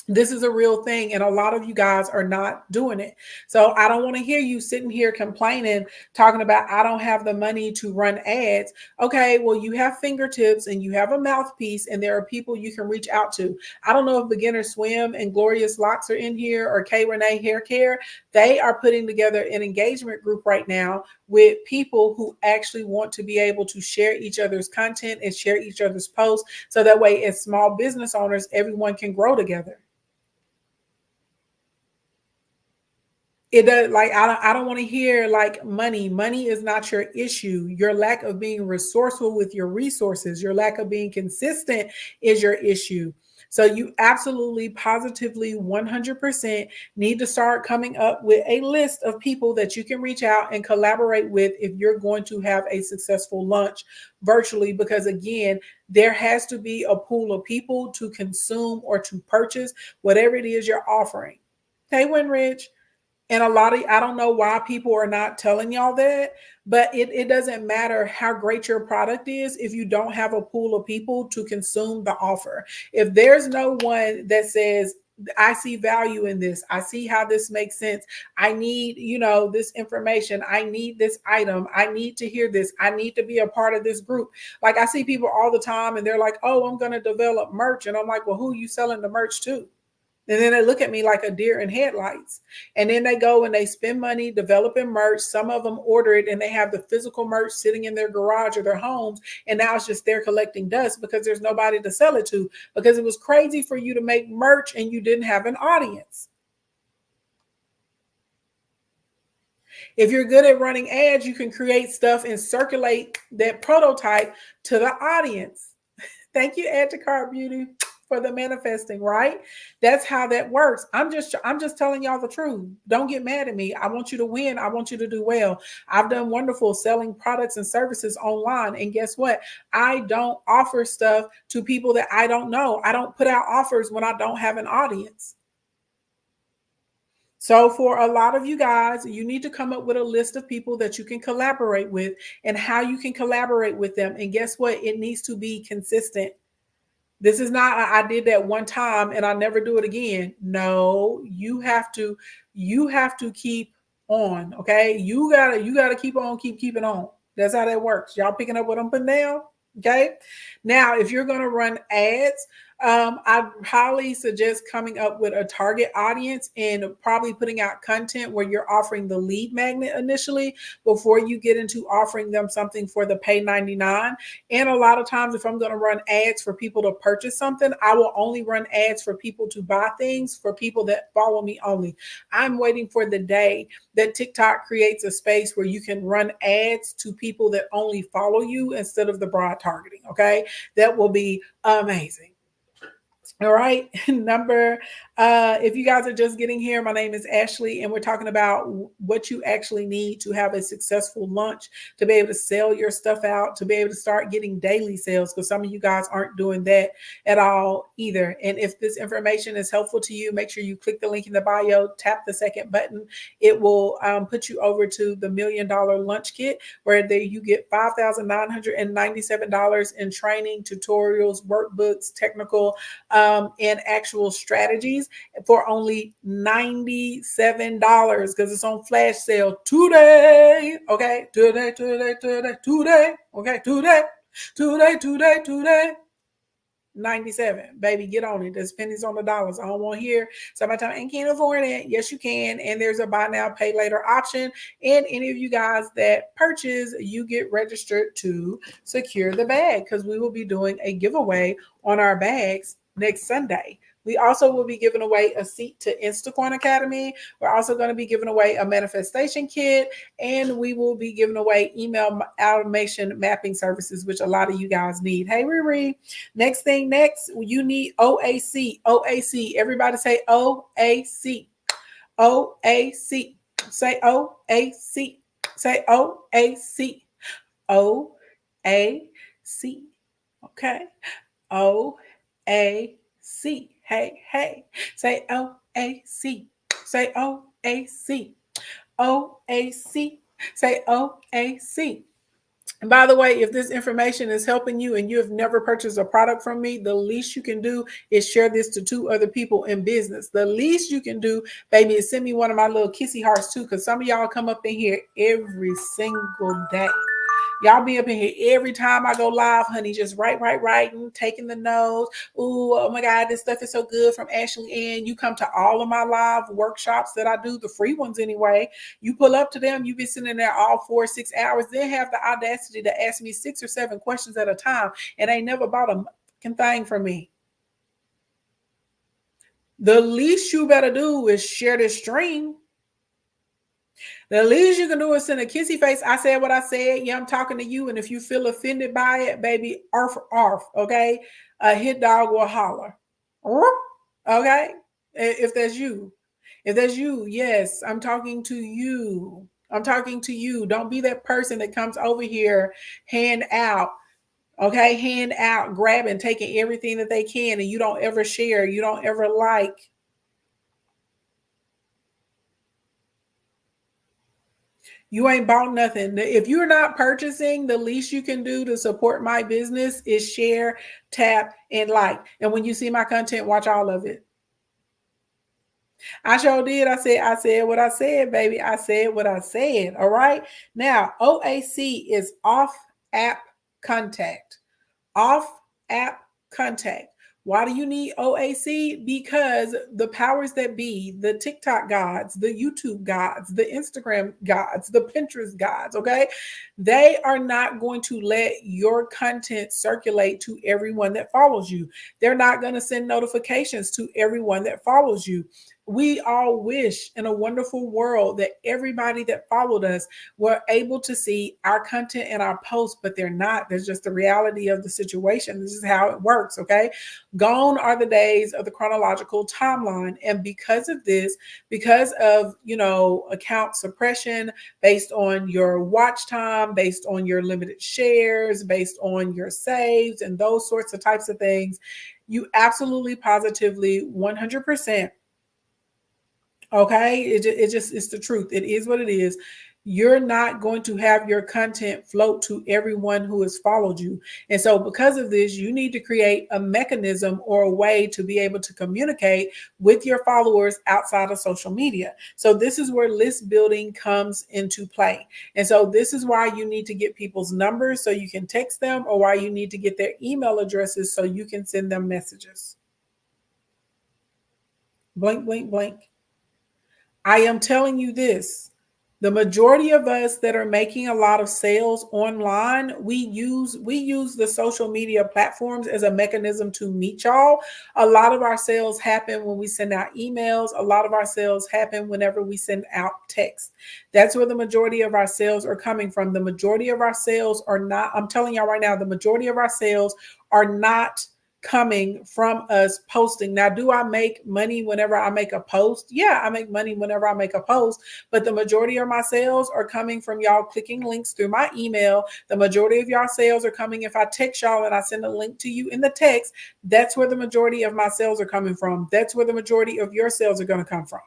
This is a real thing, and a lot of you guys are not doing it. So I don't want to hear you sitting here complaining, talking about, I don't have the money to run ads. Okay, well, you have fingertips and you have a mouthpiece, and there are people you can reach out to. I don't know if Beginner Swim and Glorious Locks are in here, or K Renee Hair Care. They are putting together an engagement group right now with people who actually want to be able to share each other's content and share each other's posts. So that way, as small business owners, everyone can grow together. It does, like, I don't want to hear like money is not your issue. Your lack of being resourceful with your resources, your lack of being consistent is your issue. So you absolutely positively 100% need to start coming up with a list of people that you can reach out and collaborate with if you're going to have a successful launch virtually, because again, there has to be a pool of people to consume or to purchase whatever it is you're offering. Hey, Winrich. And I don't know why people are not telling y'all that, but it doesn't matter how great your product is if you don't have a pool of people to consume the offer. If there's no one that says, I see value in this, I see how this makes sense, I need, this information, I need this item, I need to hear this, I need to be a part of this group. Like, I see people all the time and they're like, oh, I'm going to develop merch. And I'm like, well, who are you selling the merch to? And then they look at me like a deer in headlights. And then they go and they spend money developing merch. Some of them order it and they have the physical merch sitting in their garage or their homes. And now it's just they're collecting dust because there's nobody to sell it to. Because it was crazy for you to make merch and you didn't have an audience. If you're good at running ads, you can create stuff and circulate that prototype to the audience. Thank you, Add to Cart Beauty, for the manifesting, right? That's how that works. I'm just telling y'all the truth. Don't get mad at me. I want you to win. I want you to do well. I've done wonderful selling products and services online. And guess what? I don't offer stuff to people that I don't know. I don't put out offers when I don't have an audience. So for a lot of you guys, you need to come up with a list of people that you can collaborate with and how you can collaborate with them. And guess what? It needs to be consistent. This is not, I did that one time and I never do it again. No, you have to keep on. Okay. You gotta keep on, keep it on. That's how that works. Y'all picking up what I'm putting down? Okay. Now, if you're going to run ads, I highly suggest coming up with a target audience and probably putting out content where you're offering the lead magnet initially before you get into offering them something for the pay 99. And a lot of times, if I'm going to run ads for people to purchase something, I will only run ads for people to buy things, for people that follow me only. I'm waiting for the day that TikTok creates a space where you can run ads to people that only follow you instead of the broad targeting. Okay. That will be amazing. All right. If you guys are just getting here, my name is Ashley, and we're talking about what you actually need to have a successful launch, to be able to sell your stuff out, to be able to start getting daily sales, because some of you guys aren't doing that at all either. And if this information is helpful to you, make sure you click the link in the bio, tap the second button. It will put you over to the $1 Million Lunch Kit, where there you get $5,997 in training, tutorials, workbooks, technical and actual strategies for only $97 because it's on flash sale today. Okay, today. Okay, today. 97, baby, get on it. There's pennies on the dollars. I don't want to hear somebody tell me I can't afford it. Yes, you can. And there's a buy now, pay later option. And any of you guys that purchase, you get registered to secure the bag, because we will be doing a giveaway on our bags next Sunday. We also will be giving away a seat to Instacorn Academy. We're also going to be giving away a manifestation kit, and we will be giving away email automation mapping services, which a lot of you guys need. Hey, Riri. Next, you need OAC. OAC. Everybody say OAC. OAC. Say OAC. Say OAC. OAC. Okay. OAC. Hey. Say OAC. Say OAC. OAC. Say OAC. And by the way, if this information is helping you and you have never purchased a product from me, the least you can do is share this to 2 other people in business. The least you can do, baby, is send me one of my little kissy hearts too, because some of y'all come up in here every single day. Y'all be up in here every time I go live, honey, just writing, taking the notes. Ooh, oh my God, this stuff is so good from Ashley Ann. You come to all of my live workshops that I do, the free ones anyway. You pull up to them, you be sitting there all 4 or 6 hours. They have the audacity to ask me 6 or 7 questions at a time, and they never bought a fucking thing from me. The least you better do is share this stream. The least you can do is send a kissy face. I said what I said. Yeah, I'm talking to you. And if you feel offended by it, baby, arf, okay? A hit dog will holler. Okay? If that's you. If that's you, yes, I'm talking to you. I'm talking to you. Don't be that person that comes over here, hand out, okay? Hand out, grabbing, taking everything that they can, and you don't ever share. You don't ever like. You ain't bought nothing. If you're not purchasing, the least you can do to support my business is share, tap, and like. And when you see my content, watch all of it. I sure did. I said what I said, baby. I said what I said. All right. Now, OAC is off app contact. Off app contact. Why do you need OAC? Because the powers that be, the TikTok gods, the YouTube gods, the Instagram gods, the Pinterest gods, okay, they are not going to let your content circulate to everyone that follows you. They're not going to send notifications to everyone that follows you. We all wish in a wonderful world that everybody that followed us were able to see our content and our posts, but they're not. There's just the reality of the situation. This is how it works, okay? Gone are the days of the chronological timeline. And because of this, because of, account suppression based on your watch time, based on your limited shares, based on your saves, and those sorts of types of things, you absolutely, positively, 100%. Okay, it's the truth. It is what it is. You're not going to have your content float to everyone who has followed you. And so because of this, you need to create a mechanism or a way to be able to communicate with your followers outside of social media. So this is where list building comes into play. And so this is why you need to get people's numbers so you can text them, or why you need to get their email addresses so you can send them messages. Blink, blink, blink. I am telling you this. The majority of us that are making a lot of sales online, we use the social media platforms as a mechanism to meet y'all. A lot of our sales happen when we send out emails. A lot of our sales happen whenever we send out text. That's where the majority of our sales are coming from. The majority of our sales are not, I'm telling y'all right now, the majority of our sales are not coming from us posting. Now, do I make money whenever I make a post? Yeah, I make money whenever I make a post, but the majority of my sales are coming from y'all clicking links through my email. The majority of y'all sales are coming if I text y'all and I send a link to you in the text. That's where the majority of my sales are coming from. That's where the majority of your sales are going to come from.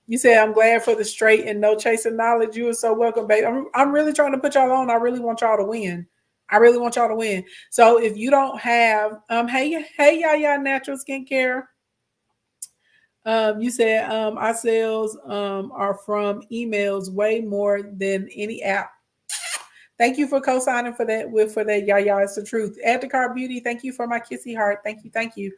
You say, I'm glad for the straight and no chasing knowledge. You are so welcome, babe. I'm really trying to put y'all on. I really want y'all to win. I really want y'all to win. So if you don't have, hey, y'all, natural skincare. You said our sales are from emails way more than any app. Thank you for co-signing for that. Y'all, it's the truth. Add to cart beauty. Thank you for my kissy heart. Thank you.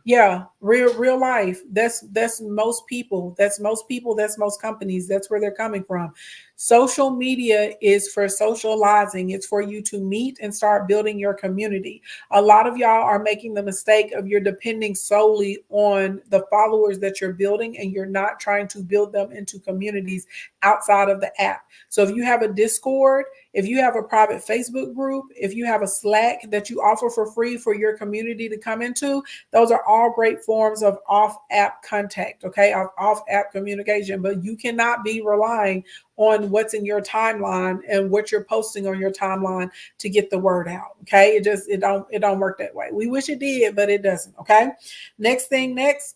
Yeah, real life. That's most people. That's most people. That's most companies. That's where they're coming from. Social media is for socializing. It's for you to meet and start building your community. A lot of y'all are making the mistake of you're depending solely on the followers that you're building, and you're not trying to build them into communities outside of the app. So if you have a Discord, if you have a private Facebook group, if you have a Slack that you offer for free for your community to come into, those are all great forms of off-app contact, okay, off-app communication. But you cannot be relying on what's in your timeline and what you're posting on your timeline to get the word out, okay? It don't work that way. We wish it did, but it doesn't, okay? Next,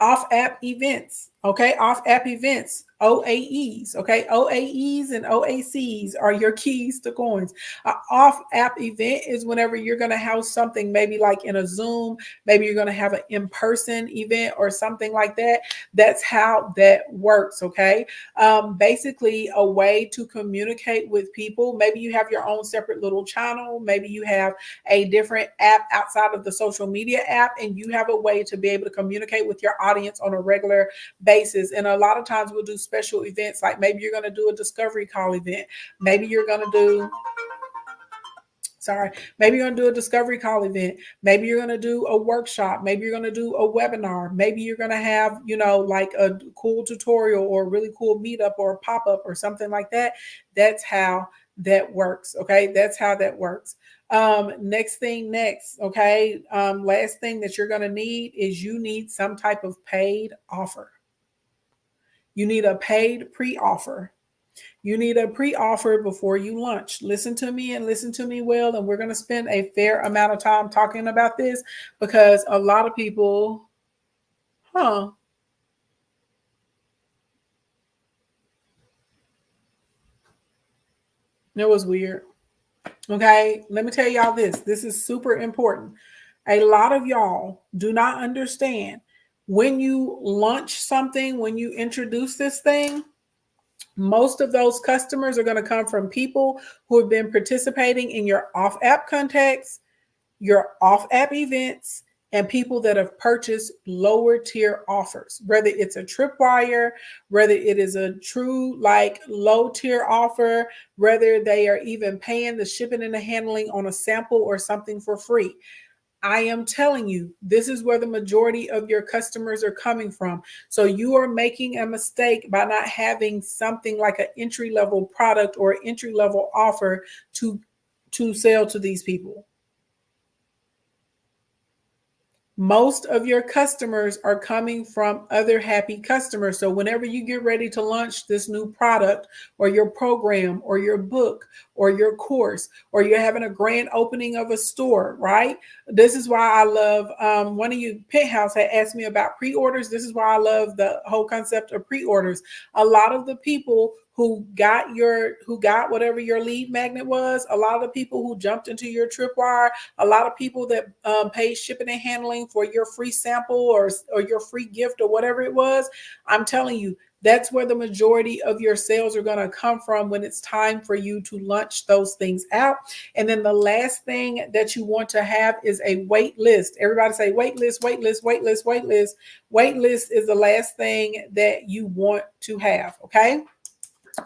off-app events, okay? Off-app events. OAEs, okay? OAEs and OACs are your keys to coins. An off-app event is whenever you're going to house something, maybe like in a Zoom, maybe you're going to have an in-person event or something like that. That's how that works, okay? Basically, a way to communicate with people. Maybe you have your own separate little channel. Maybe you have a different app outside of the social media app, and you have a way to be able to communicate with your audience on a regular basis. And a lot of times we'll do special events, like maybe you're going to do a discovery call event. Maybe you're going to do maybe you're going to do a discovery call event. Maybe you're going to do a workshop. Maybe you're going to do a webinar. Maybe you're going to have, like a cool tutorial or a really cool meetup or a pop-up or something like that. That's how that works. Okay. That's how that works. Next, okay. Last thing that you're going to need is you need some type of paid offer. You need a paid pre-offer. You need a pre-offer before you launch. Listen to me and listen to me well. And we're going to spend a fair amount of time talking about this because a lot of people, It was weird. Okay, let me tell y'all this. This is super important. A lot of y'all do not understand when you launch something, when you introduce this thing, most of those customers are going to come from people who have been participating in your off app contacts, your off app events, and people that have purchased lower tier offers, whether it's a tripwire, whether it is a true like low tier offer, whether they are even paying the shipping and the handling on a sample or something for free. I am telling you, this is where the majority of your customers are coming from. So you are making a mistake by not having something like an entry level product or entry level offer to sell to these people. Most of your customers are coming from other happy customers. So whenever you get ready to launch this new product or your program or your book or your course, or you're having a grand opening of a store, right? This is why I love, one of you, Penthouse, had asked me about pre-orders. This is why I love the whole concept of pre-orders. A lot of the people who got whatever your lead magnet was, a lot of the people who jumped into your tripwire, a lot of people that paid shipping and handling for your free sample or your free gift or whatever it was. I'm telling you, that's where the majority of your sales are going to come from when it's time for you to launch those things out. And then the last thing that you want to have is a wait list. Everybody say wait list, wait list, wait list, wait list. Wait list is the last thing that you want to have, okay?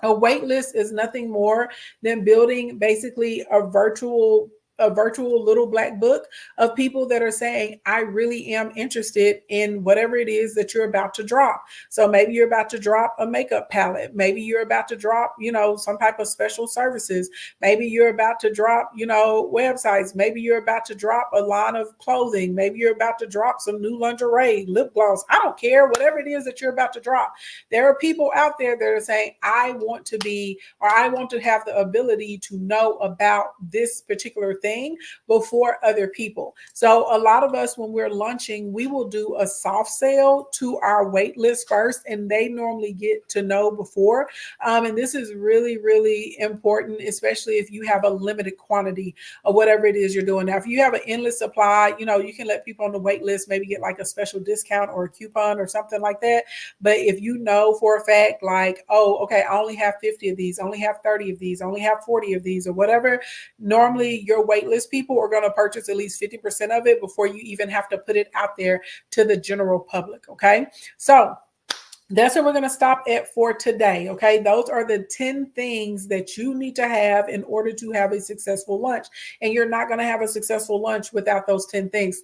A wait list is nothing more than building basically a virtual little black book of people that are saying, I really am interested in whatever it is that you're about to drop. So maybe you're about to drop a makeup palette. Maybe you're about to drop, some type of special services. Maybe you're about to drop, websites. Maybe you're about to drop a line of clothing. Maybe you're about to drop some new lingerie, lip gloss. I don't care, whatever it is that you're about to drop. There are people out there that are saying, I want to have the ability to know about this particular thing before other people. So a lot of us, when we're launching, we will do a soft sale to our wait list first, and they normally get to know before. And this is really, really important, especially if you have a limited quantity of whatever it is you're doing. Now, if you have an endless supply, you can let people on the wait list maybe get like a special discount or a coupon or something like that. But if you know for a fact, like, oh, okay, I only have 50 of these, I only have 30 of these, I only have 40 of these or whatever, normally your waitlist people are going to purchase at least 50% of it before you even have to put it out there to the general public. Okay. So that's where we're going to stop at for today. Okay. Those are the 10 things that you need to have in order to have a successful launch. And you're not going to have a successful launch without those 10 things.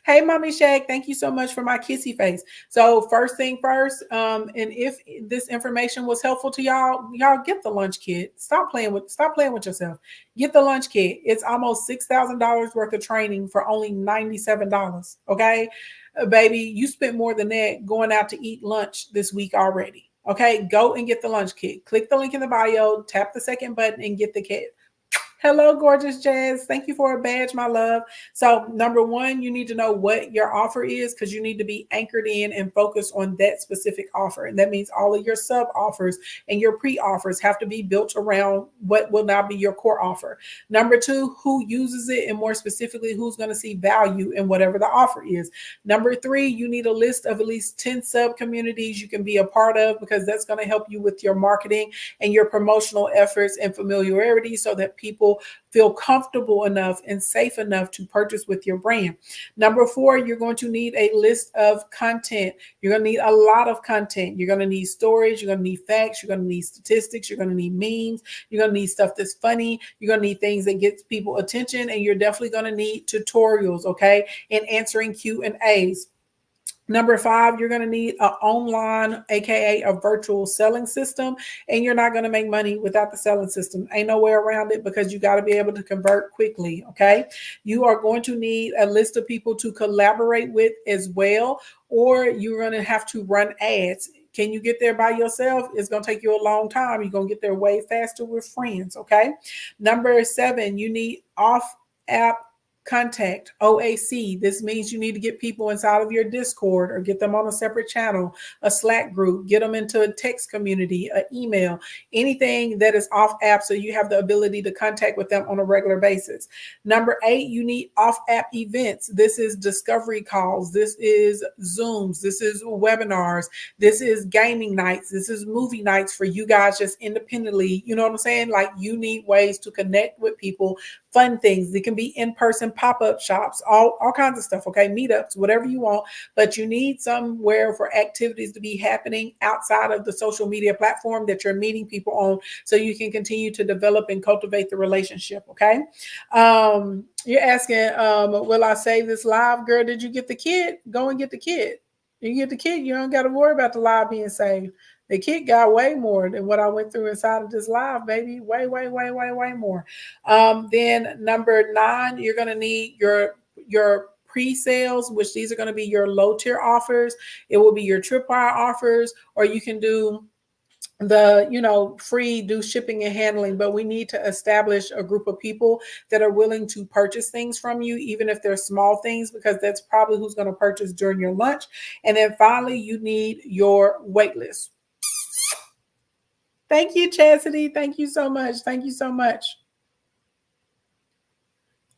Hey, Mommy Shag, thank you so much for my kissy face. So first thing first, and if this information was helpful to y'all get the lunch kit. Stop playing with yourself. Get the lunch kit. It's almost $6,000 worth of training for only $97. Okay, baby, you spent more than that going out to eat lunch this week already. Okay, go and get the lunch kit. Click the link in the bio, tap the second button, and get the kit. Hello, gorgeous Jazz. Thank you for a badge, my love. So number one, you need to know what your offer is because you need to be anchored in and focused on that specific offer. And that means all of your sub offers and your pre-offers have to be built around what will now be your core offer. Number two, who uses it, and more specifically, who's going to see value in whatever the offer is. Number three, you need a list of at least 10 sub communities you can be a part of because that's going to help you with your marketing and your promotional efforts and familiarity so that people feel comfortable enough and safe enough to purchase with your brand. Number four, you're going to need a list of content. You're going to need a lot of content. You're going to need stories. You're going to need facts. You're going to need statistics. You're going to need memes. You're going to need stuff that's funny. You're going to need things that gets people attention. And you're definitely going to need tutorials, okay, and answering Q&As. Number five, you're going to need an online, aka a virtual selling system, and you're not going to make money without the selling system. Ain't no way around it because you got to be able to convert quickly. Okay. You are going to need a list of people to collaborate with as well, or you're going to have to run ads. Can you get there by yourself? It's going to take you a long time. You're going to get there way faster with friends. Okay. Number seven, you need off app contact OAC. This means you need to get people inside of your Discord or get them on a separate channel, a Slack group, get them into a text community, an email, anything that is off app so you have the ability to contact with them on a regular basis. Number 8, you need off app events. This is discovery calls. This is Zooms. This is webinars. This is gaming nights. This is movie nights for you guys just independently. You know what I'm saying? Like, you need ways to connect with people, fun things. It can be in-person pop-up shops, all kinds of stuff, okay? Meetups, whatever you want, but you need somewhere for activities to be happening outside of the social media platform that you're meeting people on so you can continue to develop and cultivate the relationship, okay? You're asking, will I save this live? Girl, did you get the kid? Go and get the kid. You get the kid, you don't got to worry about the live being saved. The kid got way more than what I went through inside of this live, baby. Way more. Then number 9, you're going to need your pre-sales, which these are going to be your low tier offers. It will be your tripwire offers, or you can do the free do shipping and handling, but we need to establish a group of people that are willing to purchase things from you, even if they're small things, because that's probably who's going to purchase during your lunch. And then finally, you need your wait list. Thank you, Chastity. Thank you so much. Thank you so much.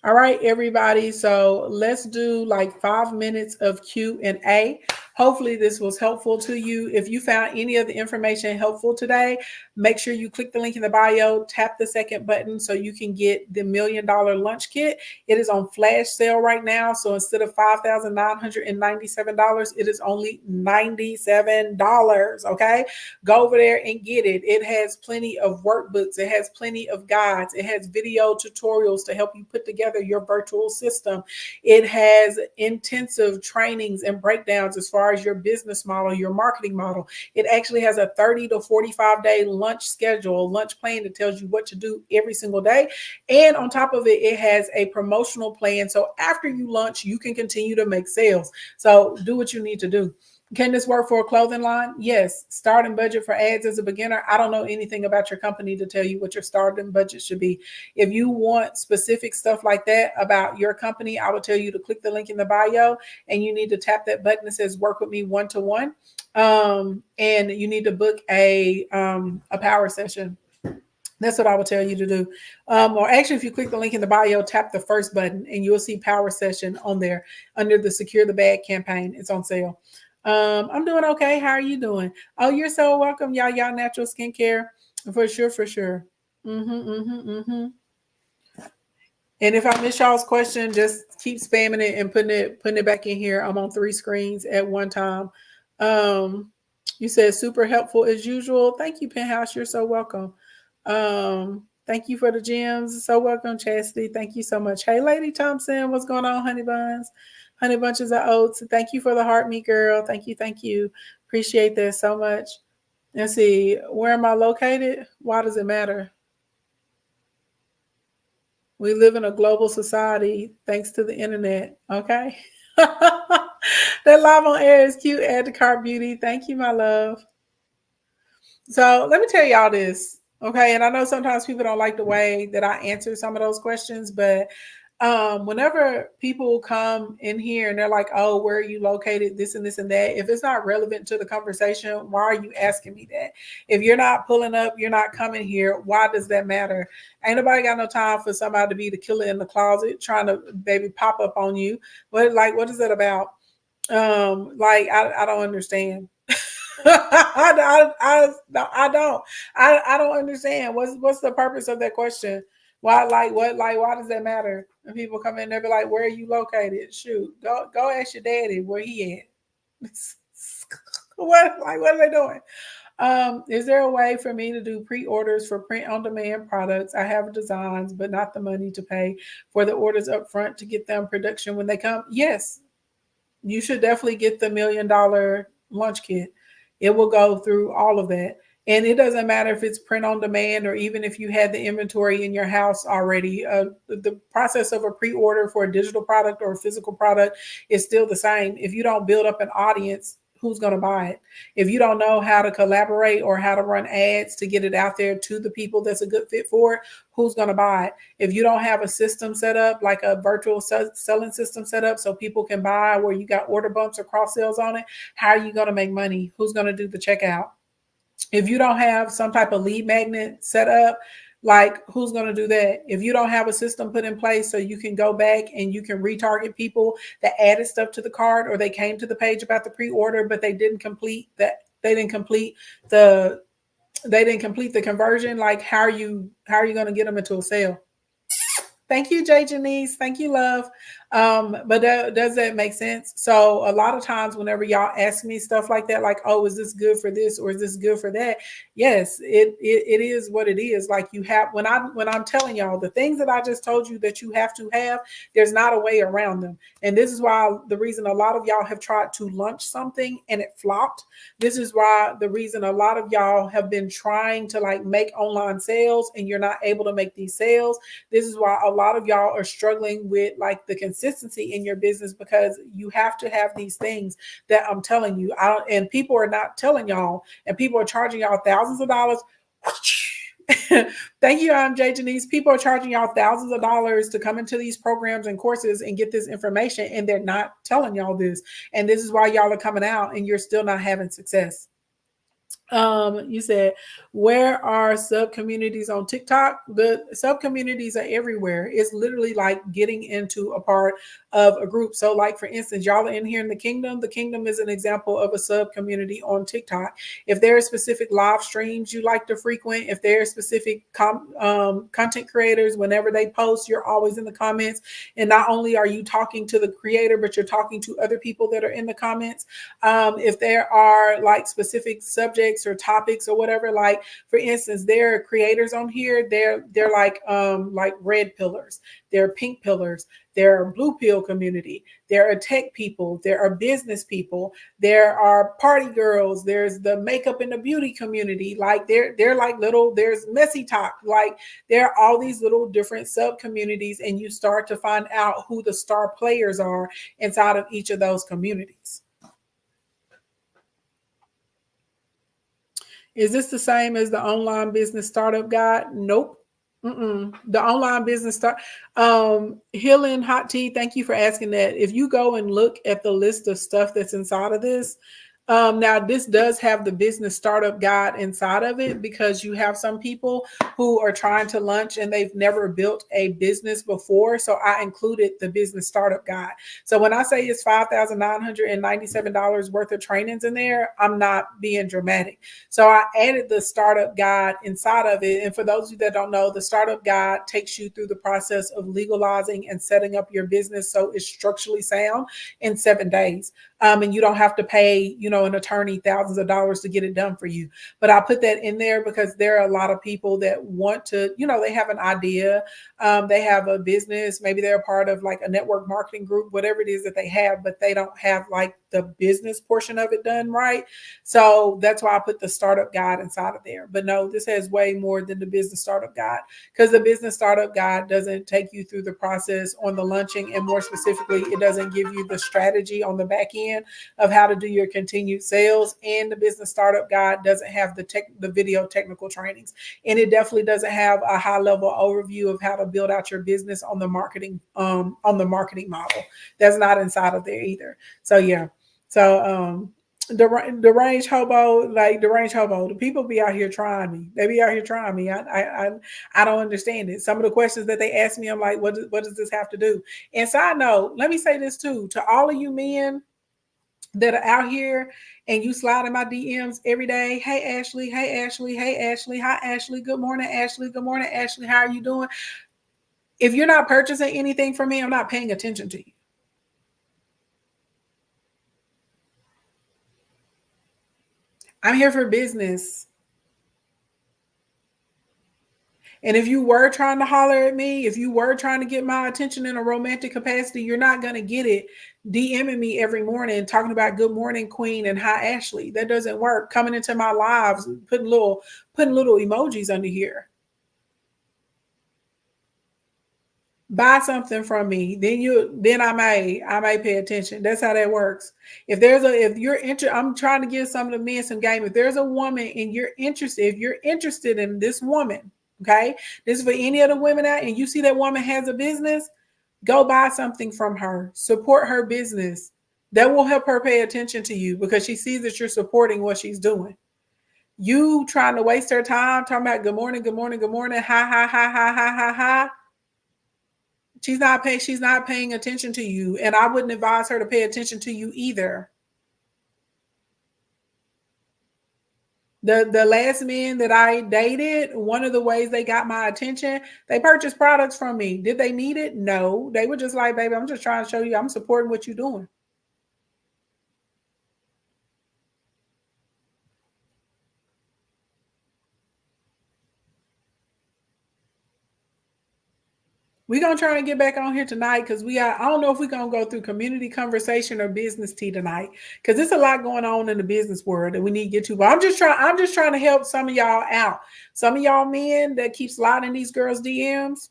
All right, everybody. So let's do like 5 minutes of Q&A. Hopefully this was helpful to you. If you found any of the information helpful today, make sure you click the link in the bio, tap the second button so you can get the $1 Million Lunch Kit. It is on flash sale right now. So instead of $5,997, it is only $97, okay? Go over there and get it. It has plenty of workbooks. It has plenty of guides. It has video tutorials to help you put together your virtual system. It has intensive trainings and breakdowns as far as your business model, your marketing model. It actually has a 30 to 45 day lunch schedule, lunch plan that tells you what to do every single day. And on top of it, it has a promotional plan. So after you lunch, you can continue to make sales. So do what you need to do. Can this work for a clothing line? Yes. Starting budget for ads as a beginner. I don't know anything about your company to tell you what your starting budget should be. If you want specific stuff like that about your company, I would tell you to click the link in the bio and you need to tap that button that says work with me one-to-one. And you need to book a power session. That's what I would tell you to do. Or actually, if you click the link in the bio, tap the first button and you'll see power session on there under the Secure the Bag campaign. It's on sale. I'm doing okay. How are you doing? Oh, you're so welcome, y'all natural skincare. For sure. And if I miss y'all's question, just keep spamming it and putting it back in here. I'm on 3 screens at one time. You said super helpful as usual. Thank you, Penthouse. You're so welcome. Thank you for the gems. So welcome, Chastity. Thank you so much. Hey, Lady Thompson, what's going on, honey buns? Honey bunches of oats. Thank you for the heart meat, girl. Thank you. Appreciate that so much. Let's see. Where am I located? Why does it matter? We live in a global society thanks to the internet. Okay. That live on air is cute. Add to cart beauty. Thank you, my love. So let me tell y'all this. Okay. And I know sometimes people don't like the way that I answer some of those questions, but whenever people come in here and they're like, oh, where are you located, this and this and that, if it's not relevant to the conversation, why are you asking me that? If you're not pulling up, you're not coming here, why does that matter? Ain't nobody got no time for somebody to be the killer in the closet trying to baby pop up on you. What is it about? I don't understand. I don't understand. What's the purpose of that question? Why does that matter? When people come in, they'll be like, where are you located? Shoot, go ask your daddy where he at. What are they doing? Is there a way for me to do pre-orders for print-on-demand products? I have designs, but not the money to pay for the orders up front to get them production when they come. Yes, you should definitely get the $1 Million Lunch Kit. It will go through all of that. And it doesn't matter if it's print on demand or even if you had the inventory in your house already. The process of a pre-order for a digital product or a physical product is still the same. If you don't build up an audience who's going to buy it? If you don't know how to collaborate or how to run ads to get it out there to the people that's a good fit for it, who's going to buy it? If you don't have a system set up, like a virtual selling system set up so people can buy where you got order bumps or cross sales on it, how are you going to make money? Who's going to do the checkout? If you don't have some type of lead magnet set up, like who's going to do that? If you don't have a system put in place so you can go back and you can retarget people that added stuff to the cart, or they came to the page about the pre-order but they didn't complete that, they didn't complete the conversion, like how are you going to get them into a sale? Thank you, Jay Janice. Thank you, love. But does that make sense? So a lot of times whenever y'all ask me stuff like that, like, oh, is this good for this or is this good for that? Yes, it is what it is. Like you have, when I'm telling y'all the things that I just told you that you have to have, there's not a way around them. And this is why the reason a lot of y'all have tried to launch something and it flopped. This is why the reason a lot of y'all have been trying to like make online sales and you're not able to make these sales. This is why a lot of y'all are struggling with like the consistency in your business, because you have to have these things that I'm telling you. And people are not telling y'all, and people are charging y'all thousands of dollars. Thank you, Jay Janice. People are charging y'all thousands of dollars to come into these programs and courses and get this information, and they're not telling y'all this. And this is why y'all are coming out and you're still not having success. You said, where are sub communities on TikTok? The sub communities are everywhere. It's literally like getting into a part of a group. So like, for instance, y'all are in here in the kingdom is an example of a sub community on TikTok. If there are specific live streams you like to frequent, if there are specific content creators, whenever they post, you're always in the comments. And not only are you talking to the creator, but you're talking to other people that are in the comments. If there are like specific subjects or topics or whatever, like for instance, there are creators on here, they're like red pillars, there are pink pillars, there are blue pill community, there are tech people, there are business people, there are party girls, there's the makeup and the beauty community, like they're like little, there's messy talk, like there are all these little different sub communities, and you start to find out who the star players are inside of each of those communities. Is this the same as the online business startup guide? Nope. The online business Healing Hot Tea, thank you for asking that. If you go and look at the list of stuff that's inside of this, now this does have the business startup guide inside of it, because you have some people who are trying to launch and they've never built a business before. So I included the business startup guide. So when I say it's $5,997 worth of trainings in there, I'm not being dramatic. So I added the startup guide inside of it. And for those of you that don't know, the startup guide takes you through the process of legalizing and setting up your business so it's structurally sound in 7 days. And you don't have to pay, an attorney thousands of dollars to get it done for you. But I put that in there because there are a lot of people that want to, they have an idea. They have a business. Maybe they're a part of like a network marketing group, whatever it is that they have, but they don't have like the business portion of it done right. So that's why I put the startup guide inside of there. But no, this has way more than the business startup guide, because the business startup guide doesn't take you through the process on the launching. And more specifically, it doesn't give you the strategy on the back end of how to do your continued sales. And the business startup guide doesn't have the video technical trainings. And it definitely doesn't have a high level overview of how to build out your business on the marketing model. That's not inside of there either. So yeah. So the range hobo, the people be out here trying me. They be out here trying me. I don't understand it. Some of the questions that they ask me, I'm like, what does this have to do? And side note, let me say this too, to all of you men that are out here and you slide in my DMs every day. Hey, Ashley. Hey, Ashley. Hey, Ashley. Hi, Ashley. Good morning, Ashley. Good morning, Ashley. How are you doing? If you're not purchasing anything from me, I'm not paying attention to you. I'm here for business. And if you were trying to holler at me, if you were trying to get my attention in a romantic capacity, you're not going to get it DMing me every morning talking about good morning, Queen, and hi, Ashley. That doesn't work. Coming into my lives, putting little emojis under here. Buy something from me, then I may pay attention. That's how that works. If you're interested, I'm trying to give some of the men some game. If there's a woman and if you're interested in this woman, okay, this is for any of the women out, and you see that woman has a business, go buy something from her, support her business. That will help her pay attention to you because she sees that you're supporting what she's doing. You trying to waste her time talking about good morning, good morning, good morning, ha ha ha ha ha ha ha. She's not paying attention to you, and I wouldn't advise her to pay attention to you either. The last men that I dated, one of the ways they got my attention, they purchased products from me. Did they need it? No. They were just like, baby, I'm just trying to show you I'm supporting what you're doing. We're gonna try and get back on here tonight because I don't know if we're gonna go through community conversation or business tea tonight because there's a lot going on in the business world that we need to get to. But I'm just trying to help some of y'all out. Some of y'all men that keep sliding these girls DMs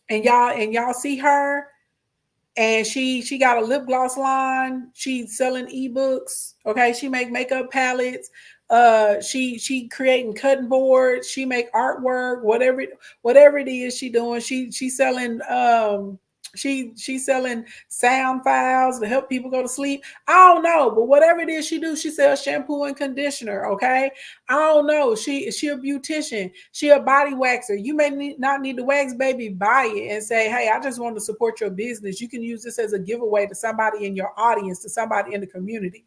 and y'all see her and she got a lip gloss line. She's selling ebooks. Okay, she make makeup palettes. She creating cutting boards. She make artwork. Whatever it is she doing. She's selling she's selling sound files to help people go to sleep. I don't know, but whatever it is she do, she sells shampoo and conditioner. Okay, I don't know. She a beautician. She a body waxer. You may not need the wax, baby. Buy it and say, hey, I just want to support your business. You can use this as a giveaway to somebody in your audience, to somebody in the community.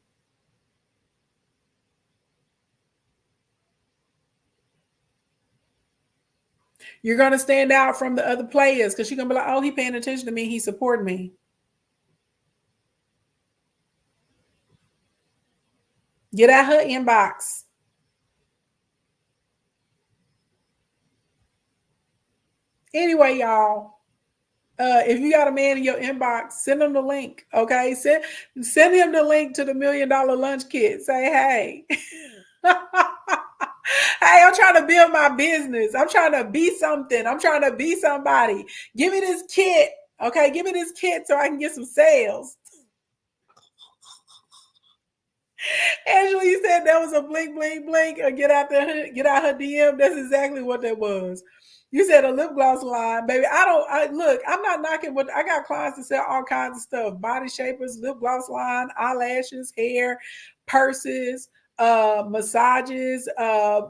You're going to stand out from the other players because you're going to be like, oh, he paying attention to me. He's supporting me. Get out her inbox. Anyway, y'all, if you got a man in your inbox, send him the link. Okay, send him the link to the $1 Million Lunch Kit. Say, hey, hey, I'm trying to build my business. I'm trying to be something. I'm trying to be somebody. Give me this kit. Okay, give me this kit so I can get some sales. Angela, you said that was a blink, blink, blink, or get out her DM. That's exactly what that was. You said a lip gloss line, baby. Look, I'm not knocking what I got clients to sell all kinds of stuff. Body shapers, lip gloss line, eyelashes, hair, purses, massages,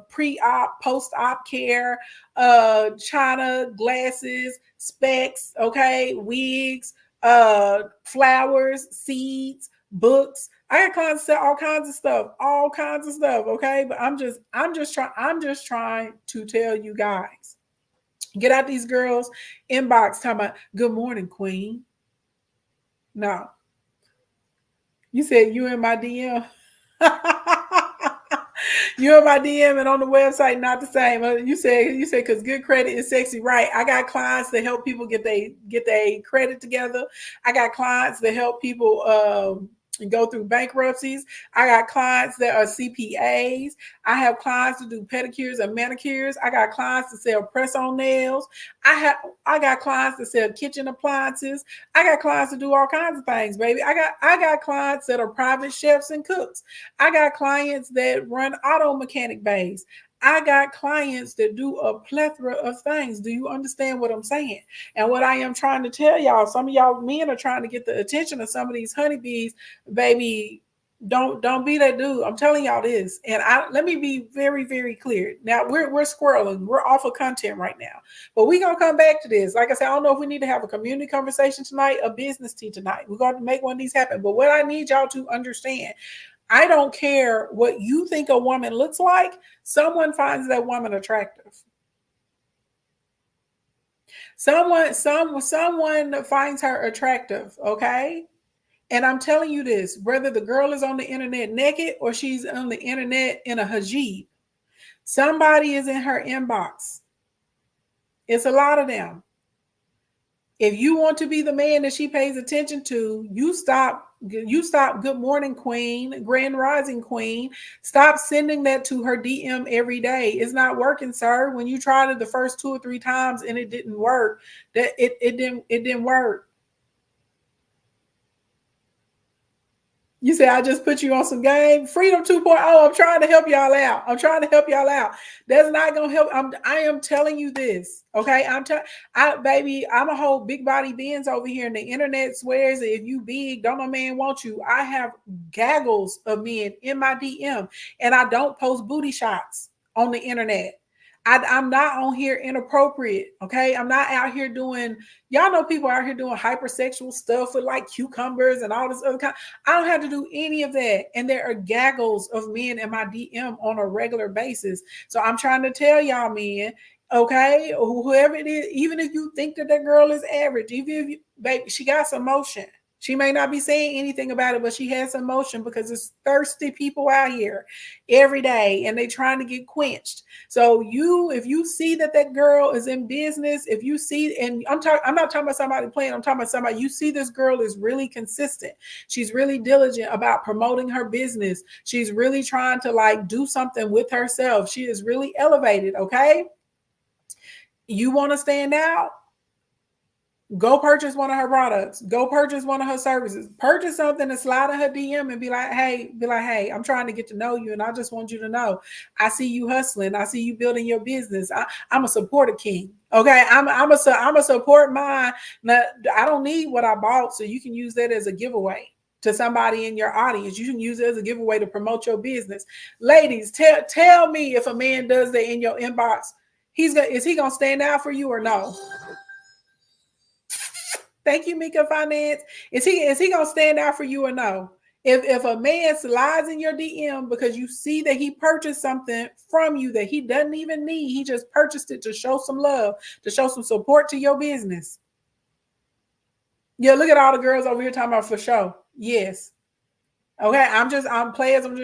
pre-op, post-op care, china, glasses, specs, okay, wigs, flowers, seeds, books. I got clients to sell all kinds of stuff, okay? But I'm just trying to tell you guys. Get out these girls' inbox talking about good morning, queen. No. You said you in my DM. You in my DM and on the website, not the same. You said because good credit is sexy, right? I got clients that help people get their credit together. I got clients that help people go through bankruptcies. I got clients that are CPAs. I have clients to do pedicures and manicures. I got clients to sell press-on nails. I got clients to sell kitchen appliances. I got clients to do all kinds of things, baby. I got clients that are private chefs and cooks. I got clients that run auto mechanic bays. I got clients that do a plethora of things. Do you understand what I'm saying? And what I am trying to tell y'all, some of y'all men are trying to get the attention of some of these honeybees, baby. Don't be that dude. I'm telling y'all this. And let me be very, very clear. Now we're squirreling. We're off of content right now. But we're gonna come back to this. Like I said, I don't know if we need to have a community conversation tonight, a business tea tonight. We're gonna make one of these happen. But what I need y'all to understand, I don't care what you think a woman looks like. Someone finds that woman attractive. Someone finds her attractive, okay? And I'm telling you this, whether the girl is on the internet naked or she's on the internet in a hijab, somebody is in her inbox. It's a lot of them. If you want to be the man that she pays attention to, you stop You stop. Good morning, queen. Grand rising, queen. Stop sending that to her DM every day. It's not working, sir. When you tried it the first 2 or 3 times and it didn't work, it didn't work. You say, I just put you on some game. Freedom 2.0. I'm trying to help y'all out. I'm trying to help y'all out. That's not gonna help. I am telling you this. Okay. Baby, I'm a whole big body beings over here, and the internet swears that if you big, don't no man want you. I have gaggles of men in my DM, and I don't post booty shots on the internet. I'm not on here inappropriate. Okay. I'm not out here doing, y'all know people out here doing hypersexual stuff with like cucumbers and all this other kind. I don't have to do any of that. And there are gaggles of men in my DM on a regular basis. So I'm trying to tell y'all, men, okay, whoever it is, even if you think that girl is average, even if you, baby, she got some motion. She may not be saying anything about it, but she has some motion because there's thirsty people out here every day and they trying to get quenched. So if you see that girl is in business, if you see, and I'm not talking about somebody playing, I'm talking about somebody, you see this girl is really consistent. She's really diligent about promoting her business. She's really trying to like do something with herself. She is really elevated. Okay. You want to stand out? Go purchase one of her products. Go purchase one of her services. Purchase something and slide in her DM and be like, hey, I'm trying to get to know you. And I just want you to know, I see you hustling. I see you building your business. I'm a supporter king. Okay. I'm a support mine. Now, I don't need what I bought. So you can use that as a giveaway to somebody in your audience. You can use it as a giveaway to promote your business. Ladies, tell me if a man does that in your inbox, is he going to stand out for you or no? Thank you, Mika Finance. Is he gonna stand out for you or no? If a man slides in your DM because you see that he purchased something from you that he doesn't even need, he just purchased it to show some love, to show some support to your business. Yeah, look at all the girls over here talking about for show. Yes. Okay, I'm just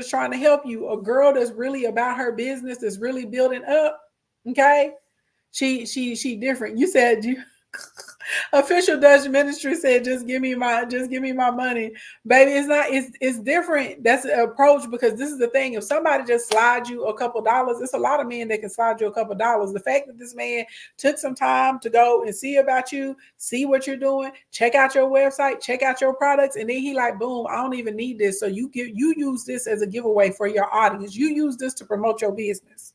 trying to help you. A girl that's really about her business, that's really building up. Okay. She different. You said you Official Dutch Ministry said, just give me my money. Baby, it's different. That's an approach, because this is the thing. If somebody just slides you a couple dollars, it's a lot of men that can slide you a couple dollars. The fact that this man took some time to go and see about you, see what you're doing, check out your website, check out your products, and then he like, boom, I don't even need this. So you use this as a giveaway for your audience. You use this to promote your business.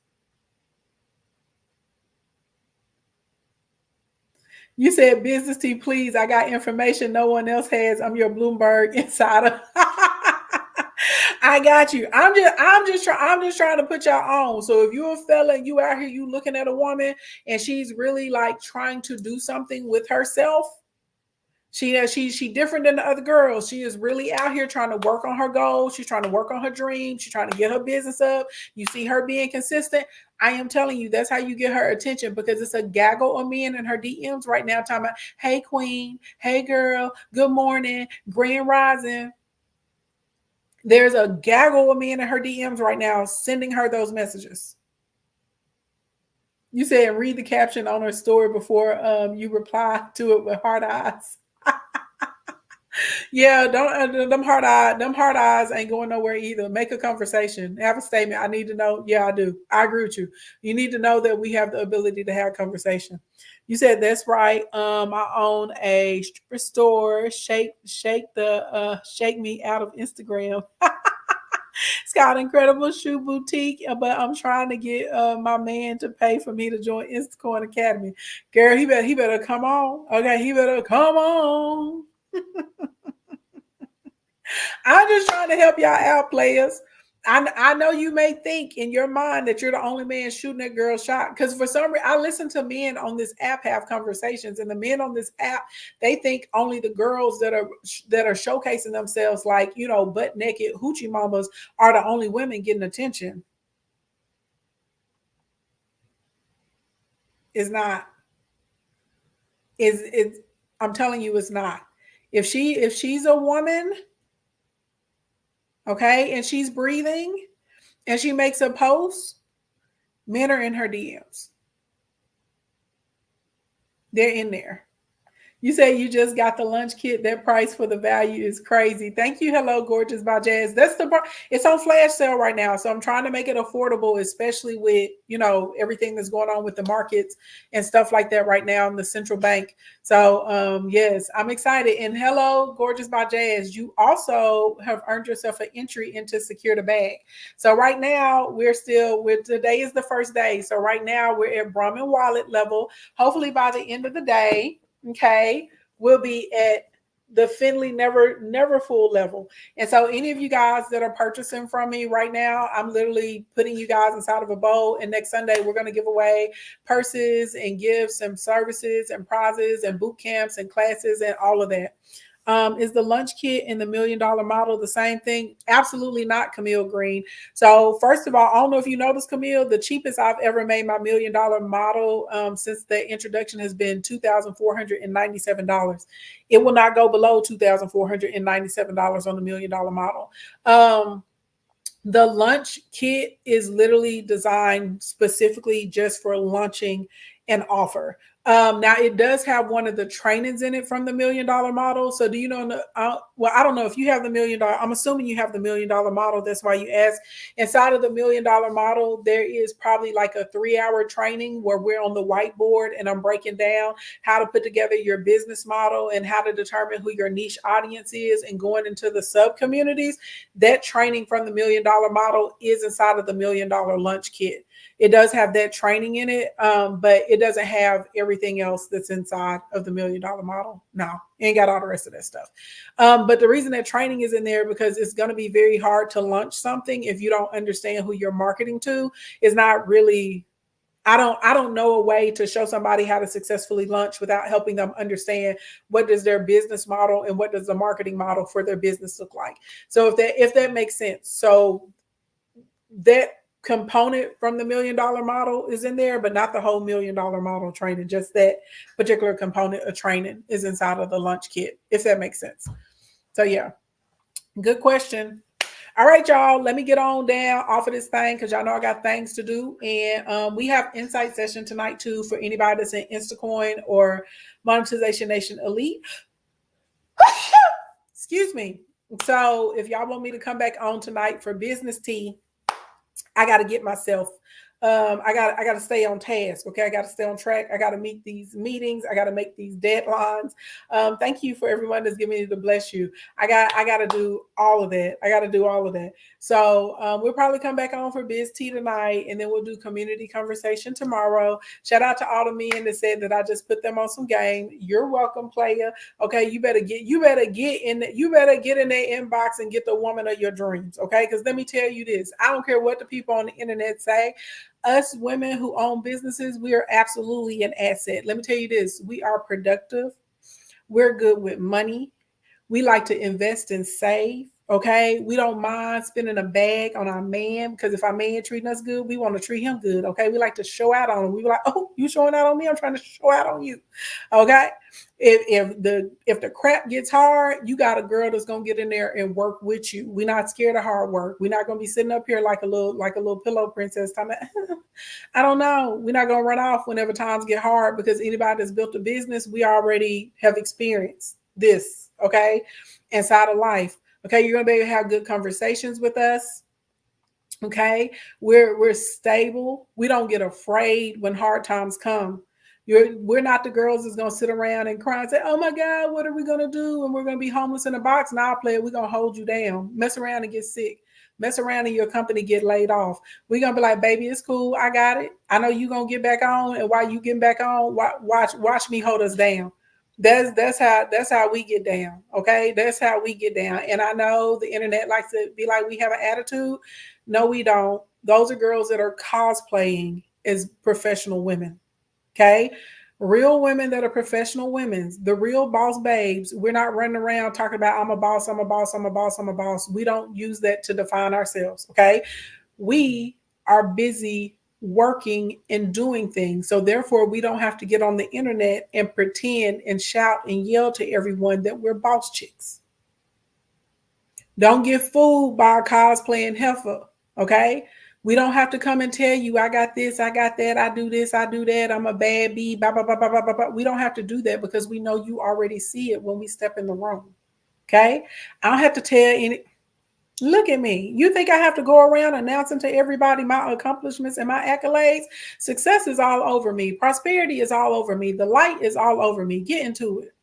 You said, business tea, please. I got information no one else has. I'm your Bloomberg insider. I got you. I'm just trying to put y'all on. So if you're a fella and you out here, you looking at a woman and she's really like trying to do something with herself. She different than the other girls. She is really out here trying to work on her goals. She's trying to work on her dreams. She's trying to get her business up. You see her being consistent. I am telling you, that's how you get her attention, because it's a gaggle of men in her DMs right now talking about, hey, queen, hey, girl, good morning, grand rising. There's a gaggle of men in her DMs right now sending her those messages. You said read the caption on her story before you reply to it with hard eyes. Yeah, don't them hard eyes ain't going nowhere either. Make a conversation. Have a statement. I need to know. Yeah, I do. I agree with you. You need to know that we have the ability to have conversation. You said that's right. I own a stripper store. Shake me out of Instagram. It's got Incredible Shoe Boutique, but I'm trying to get my man to pay for me to join Instacorn Academy. Girl, he better come on. Okay, he better come on. I'm just trying to help y'all out, players. I know you may think in your mind that you're the only man shooting that girl shot, because for some reason I listen to men on this app have conversations, and the men on this app, they think only the girls that are showcasing themselves like, butt naked hoochie mamas are the only women getting attention. It's not. Is I'm telling you, it's not. If she's a woman, okay, and she's breathing and she makes a post, men are in her DMs. They're in there. You say you just got the lunch kit. That price for the value is crazy. Thank you. Hello, Gorgeous by Jazz. That's the part. It's on flash sale right now. So I'm trying to make it affordable, especially with, everything that's going on with the markets and stuff like that right now in the central bank. So yes, I'm excited. And hello, Gorgeous by Jazz. You also have earned yourself an entry into Secure the Bag. So right now today is the first day. So right now we're at Brahmin wallet level. Hopefully by the end of the day, okay, we'll be at the Finley never full level. And so any of you guys that are purchasing from me right now, I'm literally putting you guys inside of a bowl. And next Sunday, we're going to give away purses and gifts and services and prizes and boot camps and classes and all of that. Is the lunch kit and the $1 million model the same thing? Absolutely not, Camille Green. So first of all, I don't know if you noticed, Camille, the cheapest I've ever made my $1 million model since the introduction has been $2,497. It will not go below $2,497 on the $1 million model. The lunch kit is literally designed specifically just for launching an offer. Now it does have one of the trainings in it from the $1 million model. So do you know? Well, I don't know if you have the $1 million. I'm assuming you have the $1 million model. That's why you asked. Inside of the $1 million model, there is probably like a 3-hour training where we're on the whiteboard and I'm breaking down how to put together your business model and how to determine who your niche audience is and going into the sub communities. That training from the $1 million model is inside of the $1 million lunch kit. It does have that training in it, but it doesn't have everything else that's inside of the $1 million model. No, ain't got all the rest of that stuff. But the reason that training is in there because it's going to be very hard to launch something if you don't understand who you're marketing to. It's not really. I don't know a way to show somebody how to successfully launch without helping them understand what does their business model and what does the marketing model for their business look like. So if that makes sense. So that component from the $1 million model is in there, but not the whole $1 million model training. Just that particular component of training is inside of the lunch kit, if that makes sense. So yeah, good question. All right, y'all, let me get on down off of this thing because y'all know I got things to do. And we have insight session tonight too for anybody that's in Instacoin or Monetization Nation Elite. Excuse me. So if y'all want me to come back on tonight for business tea, I got to get myself. I got to stay on task. Okay, I got to stay on track. I got to meet these meetings. I got to make these deadlines. Thank you for everyone that's giving me to bless you. I got to do all of that. I got to do all of that. So we'll probably come back on for Biz Tea tonight, and then we'll do community conversation tomorrow. Shout out to all the men that said that I just put them on some game. You're welcome, player. Okay, you better get in that inbox and get the woman of your dreams. Okay, because let me tell you this: I don't care what the people on the internet say. Us women who own businesses, we are absolutely an asset. Let me tell you this: we are productive. We're good with money. We like to invest and save. Okay, we don't mind spending a bag on our man because if our man treating us good, we want to treat him good. Okay, we like to show out on him. We like, oh, you showing out on me? I'm trying to show out on you. Okay, if the crap gets hard, you got a girl that's gonna get in there and work with you. We're not scared of hard work. We're not gonna be sitting up here like a little pillow princess. I don't know. We're not gonna run off whenever times get hard because anybody that's built a business, we already have experienced this. Okay, inside of life. Okay, you're gonna be able to have good conversations with us. Okay, we're stable. We don't get afraid when hard times come. We're not the girls that's gonna sit around and cry and say, "Oh my God, what are we gonna do?" And we're gonna be homeless in a box. Now, player, we're gonna hold you down. Mess around and get sick. Mess around and your company get laid off. We're gonna be like, "Baby, it's cool. I got it. I know you gonna get back on. And while you getting back on, watch me hold us down." That's how we get down. Okay, that's how we get down. And I know the internet likes to be like we have an attitude. No, we don't. Those are girls that are cosplaying as professional women. Okay, real women that are professional women, the real boss babes. We're not running around talking about I'm a boss, I'm a boss, I'm a boss, I'm a boss. We don't use that to define ourselves. Okay, we are busy working and doing things. So therefore, we don't have to get on the internet and pretend and shout and yell to everyone that we're boss chicks. Don't get fooled by a cosplaying heifer. Okay. We don't have to come and tell you, I got this, I got that, I do this, I do that, I'm a bad bee, blah, blah, blah, blah, blah, blah, blah. We don't have to do that because we know you already see it when we step in the room. Okay? I don't have to tell any. Look at me. You think I have to go around announcing to everybody my accomplishments and my accolades? Success is all over me. Prosperity is all over me. The light is all over me. Get into it.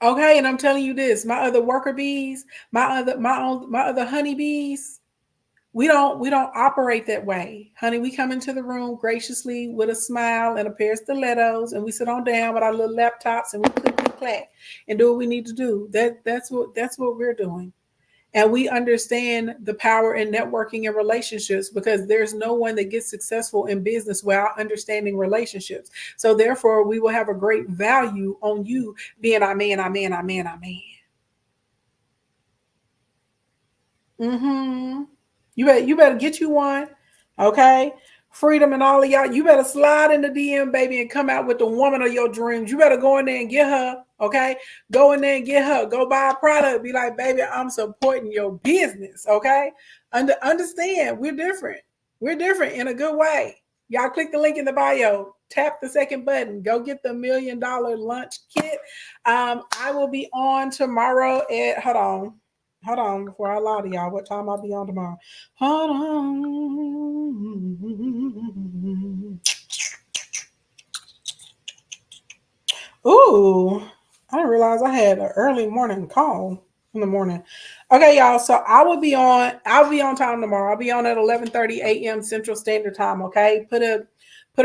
Okay, and I'm telling you this, my other worker bees, my other honeybees, we don't operate that way. Honey, we come into the room graciously with a smile and a pair of stilettos, and we sit on down with our little laptops and we click click clack and do what we need to do. That's what we're doing. And we understand the power in networking and relationships because there's no one that gets successful in business without understanding relationships. So therefore, we will have a great value on you being our man, our man, our man, our man. Mm-hmm. You better get you one. Okay. Freedom and all of y'all. You better slide in the DM, baby, and come out with the woman of your dreams. You better go in there and get her. Okay. Go in there and get her. Go buy a product. Be like, baby, I'm supporting your business. Okay. Understand, we're different. We're different in a good way. Y'all click the link in the bio. Tap the second button. Go get the $1,000,000 lunch kit. I will be on tomorrow at hold on before I lie to y'all. What time I'll be on tomorrow? Hold on. Ooh, I didn't realize I had an early morning call in the morning. Okay, y'all. So I'll be on time tomorrow. I'll be on at 11:30 a.m. Central Standard Time. Okay. Put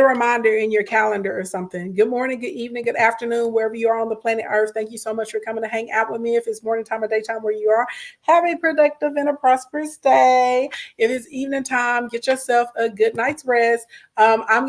a reminder in your calendar or something. Good morning, good evening, good afternoon, wherever you are on the planet Earth. Thank you so much for coming to hang out with me. If it's morning time or daytime where you are, have a productive and a prosperous day. If it's evening time, get yourself a good night's rest. I'm gonna